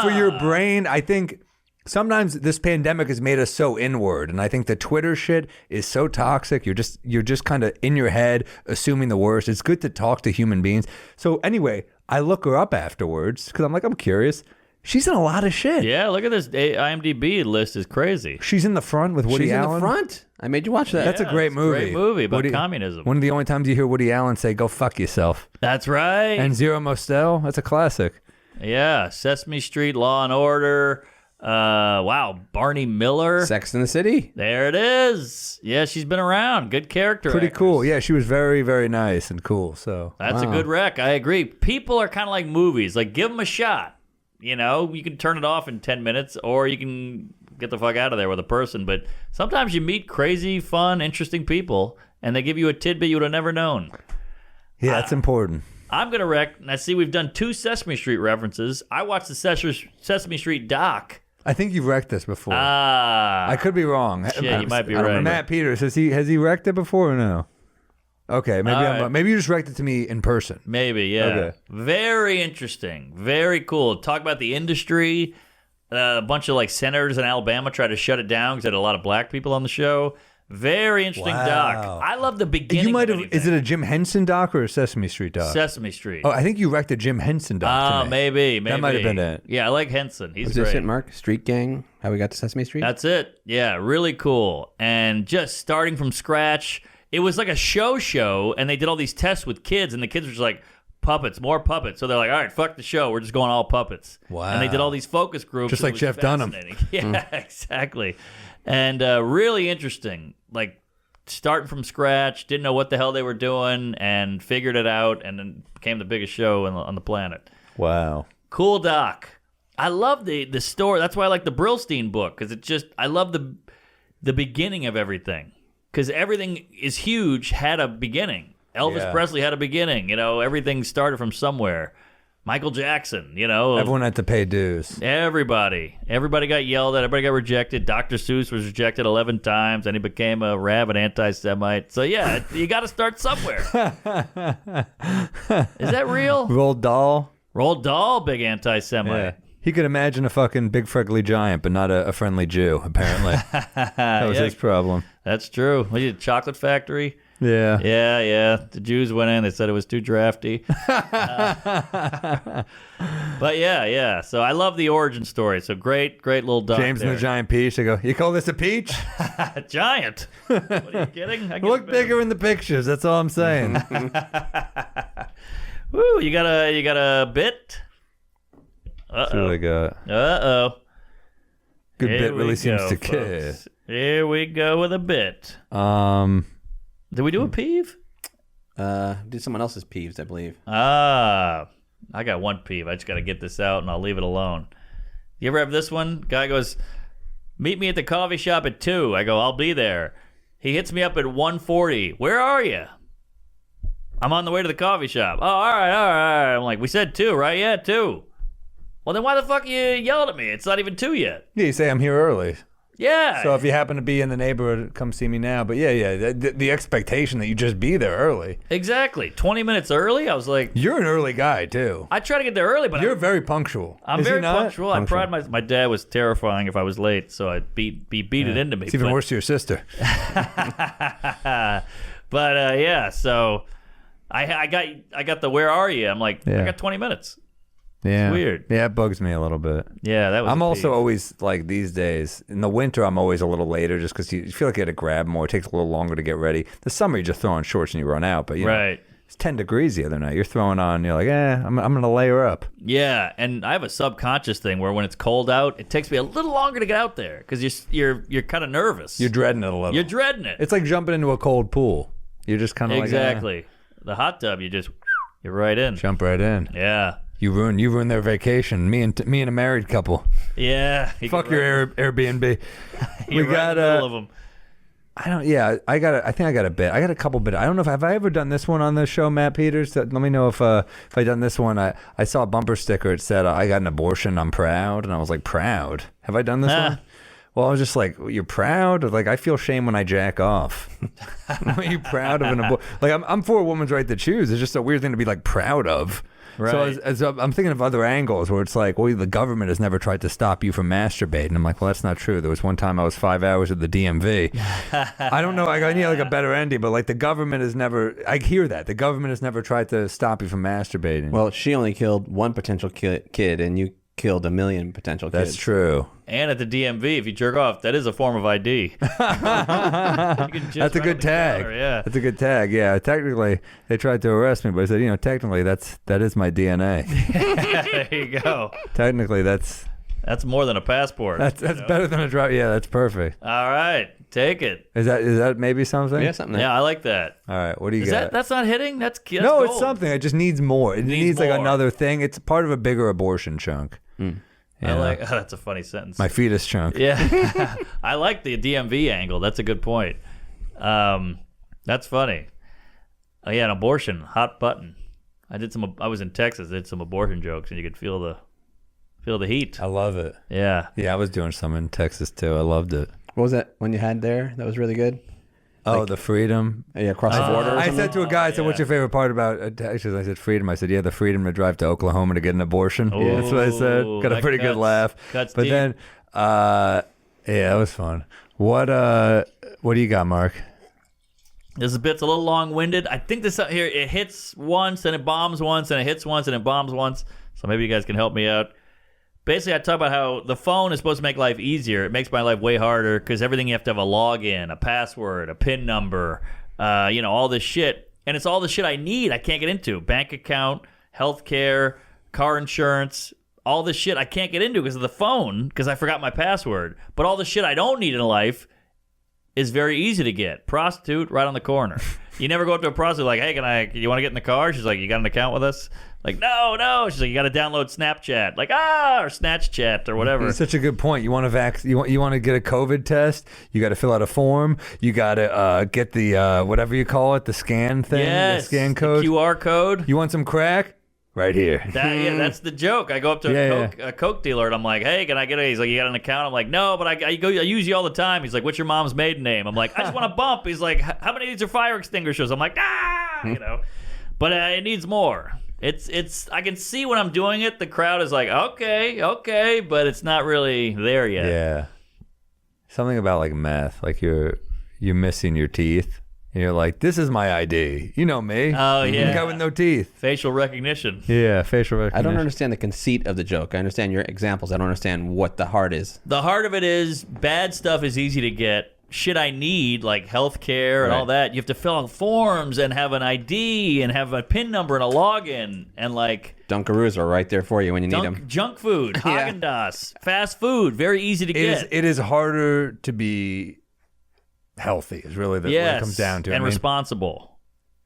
For your brain, I think... Sometimes this pandemic has made us so inward, and I think the Twitter shit is so toxic. You're just kind of in your head, assuming the worst. It's good to talk to human beings. So anyway, I look her up afterwards because I'm curious. She's in a lot of shit. Yeah, look at this. IMDb list is crazy. She's in The Front with Woody Allen. She's in The Front? I made you watch that. That's a great movie. Great movie about communism. One of the only times you hear Woody Allen say, go fuck yourself. That's right. And Zero Mostel, that's a classic. Yeah, Sesame Street, Law and Order. Barney Miller. Sex in the City. There it is. Yeah, she's been around. Good character. Pretty actress. cool. Yeah, she was very, very nice and cool. So That's a good rec. I agree. People are kind of like movies. Like, give them a shot. You can turn it off in 10 minutes, or you can get the fuck out of there with a person. But sometimes you meet crazy, fun, interesting people, and they give you a tidbit you would have never known. Yeah, that's important. I'm going to rec. I see we've done 2 Sesame Street references. I watched the Sesame Street doc. I think you've wrecked this before. I could be wrong. Shit, you might be right. Matt Peters, has he wrecked it before or no? Okay, maybe you just wrecked it to me in person. Maybe, yeah. Okay. Very interesting. Very cool. Talk about the industry. A bunch of senators in Alabama tried to shut it down because it had a lot of black people on the show. Very interesting doc. I love the beginning. You might have. Is it a Jim Henson doc or a Sesame Street doc? Sesame Street. Oh, I think you wrecked a Jim Henson doc. Maybe. That might have been it. Yeah, I like Henson. He's Was great. this it, Mark? Street Gang? How we got to Sesame Street? That's it. Yeah, really cool. And just starting from scratch. It was like a show, and they did all these tests with kids, and the kids were just like, puppets, more puppets. So they're like, all right, fuck the show. We're just going all puppets. Wow. And they did all these focus groups. Just like Jeff Dunham. Yeah, exactly. And really interesting. Starting from scratch, didn't know what the hell they were doing, and figured it out, and then became the biggest show on the planet. Wow. Cool doc. I love the story. That's why I like the Brillstein book, because I love the beginning of everything. Because everything is huge, had a beginning. Elvis Presley had a beginning. Everything started from somewhere. Michael Jackson, Everyone had to pay dues. Everybody got yelled at. Everybody got rejected. Dr. Seuss was rejected 11 times, and he became a rabid anti-Semite. So, yeah, you got to start somewhere. Is that real? Roald Dahl, big anti-Semite. Yeah. He could imagine a fucking big freckly giant, but not a friendly Jew, apparently. That was his problem. That's true. Was he a chocolate factory? Yeah. Yeah. The Jews went in. They said it was too drafty. But yeah. So I love the origin story. So great little duck. James and the Giant Peach. They go, you call this a peach? Giant. What are you kidding? Look bigger in the pictures. That's all I'm saying. Woo, you got a bit? That's what I got. Uh-oh. Good bit really seems to care. Here we go with a bit. Did we do a peeve? Did someone else's peeves, I believe. I got one peeve. I just got to get this out, and I'll leave it alone. You ever have this one? Guy goes, meet me at the coffee shop at 2. I go, I'll be there. He hits me up at 1:40. Where are you? I'm on the way to the coffee shop. Oh, all right. I'm like, we said 2, right? Yeah, 2. Well, then why the fuck are you yelling at me? It's not even 2 yet. Yeah, you say I'm here early. Yeah. So if you happen to be in the neighborhood, come see me now. But yeah, the expectation that you just be there early. Exactly. 20 minutes early? I was like... You're an early guy, too. I try to get there early, but... You're very punctual. I'm very punctual. I pride my dad was terrifying if I was late, so I'd beat it into me. It's even worse to your sister. But yeah, so I got the where are you? I'm like, I got 20 minutes. Yeah. It's weird. Yeah, it bugs me a little bit. Yeah, that was I'm also always, like, these days, in the winter, I'm always a little later just because you feel like you got to grab more. It takes a little longer to get ready. The summer, you just throw on shorts and you run out. But, you know, it's 10 degrees the other night. You're throwing on, you're like, I'm going to layer up. Yeah, and I have a subconscious thing where when it's cold out, it takes me a little longer to get out there because you're kind of nervous. You're dreading it a little. You're dreading it. It's like jumping into a cold pool. You're just kind of Exactly. The hot tub, you're right in. Jump right in. Yeah. You ruin their vacation. Me and a married couple. Yeah. Fuck your Airbnb. We got in the middle of them. I think I got a bit. I got a couple bit. I don't know have I ever done this one on the show, Matt Peters. Let me know if I done this one. I saw a bumper sticker. It said, "I got an abortion. I'm proud," and I was like, "Proud? Have I done this one?" Well, I was just like, "You're proud?" Like, I feel shame when I jack off. Are you proud of an abortion? Like, I'm for a woman's right to choose. It's just a weird thing to be like proud of. Right. So I'm thinking of other angles where it's like, well, the government has never tried to stop you from masturbating. I'm like, well, that's not true. There was one time I was 5 hours at the DMV. I don't know. I need like a better ending, but like the government has never. I hear that the government has never tried to stop you from masturbating. Well, she only killed one potential kid, and you killed 1 million potential kids. That's true. And at the DMV, if you jerk off, that is a form of ID. That's a good tag. Yeah. That's a good tag. Yeah. Technically, they tried to arrest me, but I said, technically, that is my DNA. There you go. Technically, that's more than a passport. That's better than a drive. Yeah, that's perfect. All right, take it. Is that maybe something? Yeah, something. Yeah, I like that. All right, what do you got? That's not hitting. That's no, gold. it's something. It just needs more. It needs like more. another thing. It's part of a bigger abortion chunk. I like. That's a funny sentence. My fetus chunk. Yeah, I like the DMV angle. That's a good point. That's funny. Oh yeah, an abortion, hot button. I was in Texas. Did some abortion jokes, and you could feel the heat. I love it. Yeah. Yeah, I was doing some in Texas too. I loved it. What was that one you had there? That was really good. Oh, the freedom. Yeah, across the border. I said to a guy, I said, "What's your favorite part about Texas?" I said, "Freedom." I said, "Yeah, the freedom to drive to Oklahoma to get an abortion." Ooh, that's what I said. Got a pretty good laugh. Cuts but deep. then, yeah, that was fun. What do you got, Mark? This bit's a little long-winded. I think this here, it hits once and it bombs once and it hits once and it bombs once. So maybe you guys can help me out. Basically, I talk about how the phone is supposed to make life easier. It makes my life way harder because everything you have to have a login, a password, a PIN number, all this shit. And it's all the shit I need I can't get into. Bank account, healthcare, car insurance, all this shit I can't get into because of the phone because I forgot my password. But all the shit I don't need in life is very easy to get. Prostitute right on the corner. You never go up to a prostitute like, hey, you want to get in the car? She's like, you got an account with us? Like, no. She's like, you got to download Snapchat. Like, or Snatch Chat or whatever. It's such a good point. You want to you want to get a COVID test? You got to fill out a form. You got to get the whatever you call it, the scan thing, yes, the scan code, the QR code. You want some crack? Right here. That's the joke. I go up to a Coke dealer and I'm like, hey, can I get He's like, you got an account? I'm like, no, but I use you all the time. He's like, what's your mom's maiden name? I'm like, I just want to bump. He's like, how many of these are fire extinguishers? I'm like, But it needs more. It's. I can see when I'm doing it, the crowd is like, okay, but it's not really there yet. Yeah. Something about like meth, like you're missing your teeth. And you're like, this is my ID. You know me. Oh, yeah. The guy with no teeth. Facial recognition. Yeah, facial recognition. I don't understand the conceit of the joke. I understand your examples. I don't understand what the heart is. The heart of it is bad stuff is easy to get. Shit I need, like healthcare and all that, you have to fill out forms and have an ID and have a PIN number and a login and like... Dunkaroos are right there for you when you need them. Junk food, Haagen-Dazs, fast food, very easy to get. It is harder to be healthy is really what it comes down to. And responsible.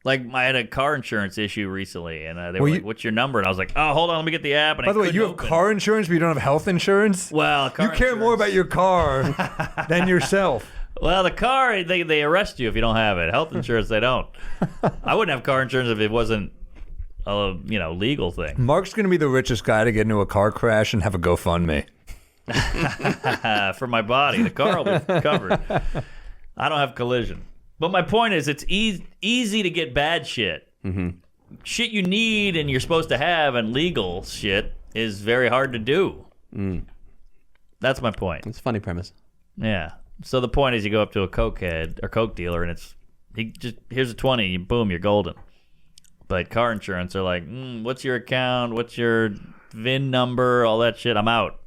Like, I had a car insurance issue recently, and they were like, what's your number? And I was like, oh, hold on, let me get the app. And by the way, you have car insurance, but you don't have health insurance? Well, you care more about your car than yourself. Well, the car, they arrest you if you don't have it. Health insurance, they don't. I wouldn't have car insurance if it wasn't a legal thing. Mark's going to be the richest guy to get into a car crash and have a GoFundMe. For my body. The car will be covered. I don't have collision. But my point is, it's easy to get bad shit. Mm-hmm. Shit you need and you're supposed to have, and legal shit is very hard to do. That's my point. It's a funny premise. Yeah. So the point is, you go up to a Coke head or Coke dealer, and here's a 20, boom, you're golden. But car insurance are like, what's your account? What's your VIN number? All that shit. I'm out.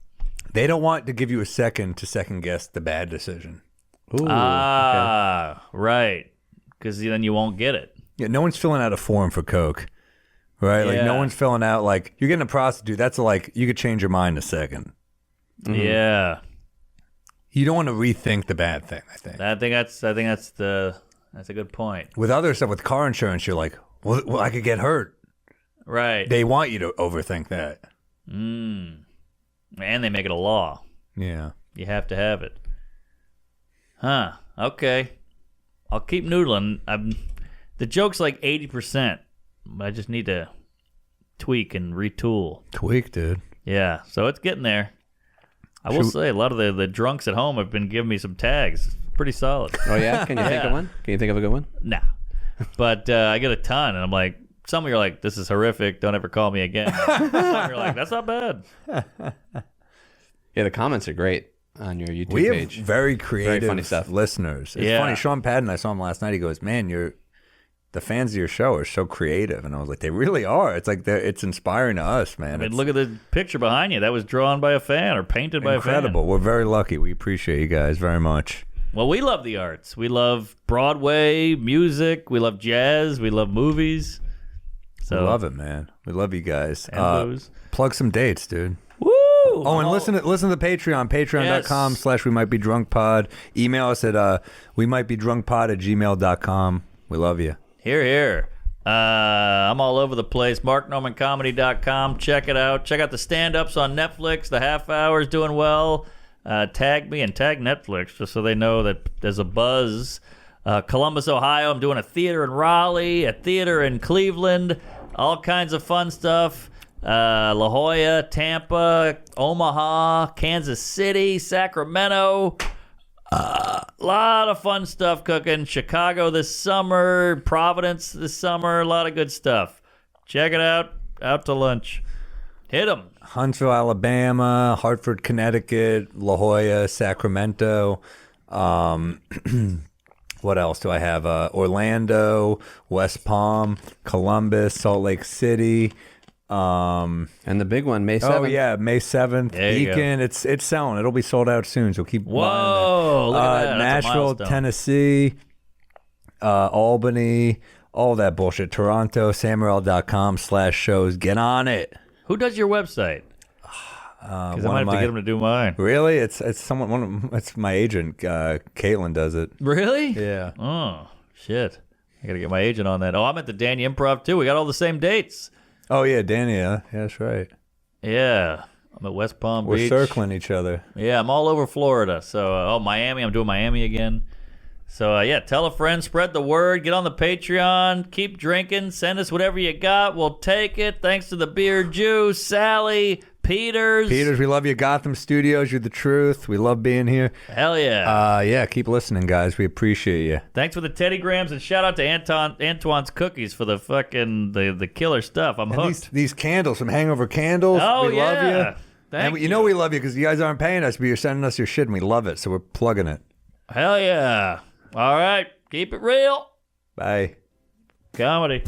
They don't want to give you a second to second guess the bad decision. Ooh, okay. Right. Because then you won't get it. Yeah, no one's filling out a form for Coke, right? Like, no one's filling out, like, you're getting a prostitute. That's like, you could change your mind in a second. Mm-hmm. Yeah. You don't want to rethink the bad thing, I think. I think that's a good point. With other stuff, with car insurance, you're like, well, I could get hurt. Right. They want you to overthink that. And they make it a law. Yeah. You have to have it. Huh. Okay. I'll keep noodling. The joke's like 80%. I just need to tweak and retool. Tweak, dude. Yeah. So it's getting there. I will say a lot of the drunks at home have been giving me some tags. Pretty solid. Oh, yeah? Can you think of one? Can you think of a good one? Nah. But I get a ton, and I'm like, some of you are like, this is horrific. Don't ever call me again. Some you're like, that's not bad. Yeah, the comments are great on your YouTube page. We have very creative, very funny stuff. Listeners. It's funny. Sean Padden, I saw him last night. He goes, man, the fans of your show are so creative. And I was like, they really are. It's like it's inspiring to us, man. I mean, look at the picture behind you. That was drawn by a fan or painted by a fan. Incredible. We're very lucky. We appreciate you guys very much. Well, we love the arts. We love Broadway, music. We love jazz. We love movies. So we love it, man. We love you guys. And booze. Plug some dates, dude. Woo! Oh, and listen to the Patreon, patreon.com/WeMightBeDrunkPod. Email us at WeMightBeDrunkPod@gmail.com. We love you. Hear, hear. I'm all over the place. MarkNormanComedy.com. Check it out. Check out the stand-ups on Netflix. The half hour's doing well. Tag me and tag Netflix just so they know that there's a buzz. Columbus, Ohio. I'm doing a theater in Raleigh, a theater in Cleveland. All kinds of fun stuff. La Jolla, Tampa, Omaha, Kansas City, Sacramento. A lot of fun stuff cooking. Chicago this summer, Providence this summer. A lot of good stuff. Check it out. Out to lunch. Hit them. Huntsville, Alabama, Hartford, Connecticut, La Jolla, Sacramento. What else do I have? Orlando, West Palm, Columbus, Salt Lake City. And the big one, May 7th. Oh, yeah, May 7th. Beacon. It's selling. It'll be sold out soon, so keep buying Whoa, look at that. That's Nashville, Tennessee, Albany, all that bullshit. Toronto, Samuel.com/shows. Get on it. Who does your website? Because I might have to get him to do mine. Really? It's someone. It's my agent. Caitlin does it. Really? Yeah. Oh shit! I gotta get my agent on that. Oh, I'm at the Danny Improv too. We got all the same dates. Oh yeah, Danny. Yeah, that's right. Yeah, I'm at West Palm We're Beach. circling each other. Yeah, I'm all over Florida. So, Miami. I'm doing Miami again. So, yeah, tell a friend, spread the word, get on the Patreon, keep drinking, send us whatever you got. We'll take it. Thanks to the Beer Juice, Sally, Peters. Peters, we love you. Gotham Studios, you're the truth. We love being here. Hell yeah. Yeah, keep listening, guys. We appreciate you. Thanks for the Teddy Grams, and shout out to Antoine's Cookies for the fucking, the killer stuff. I'm hooked. These candles, some hangover candles. Oh, we yeah. love you. Thank you you. know we love you because you guys aren't paying us, but you're sending us your shit, and we love it, so we're plugging it. Hell yeah. All right. Keep it real. Bye. Comedy.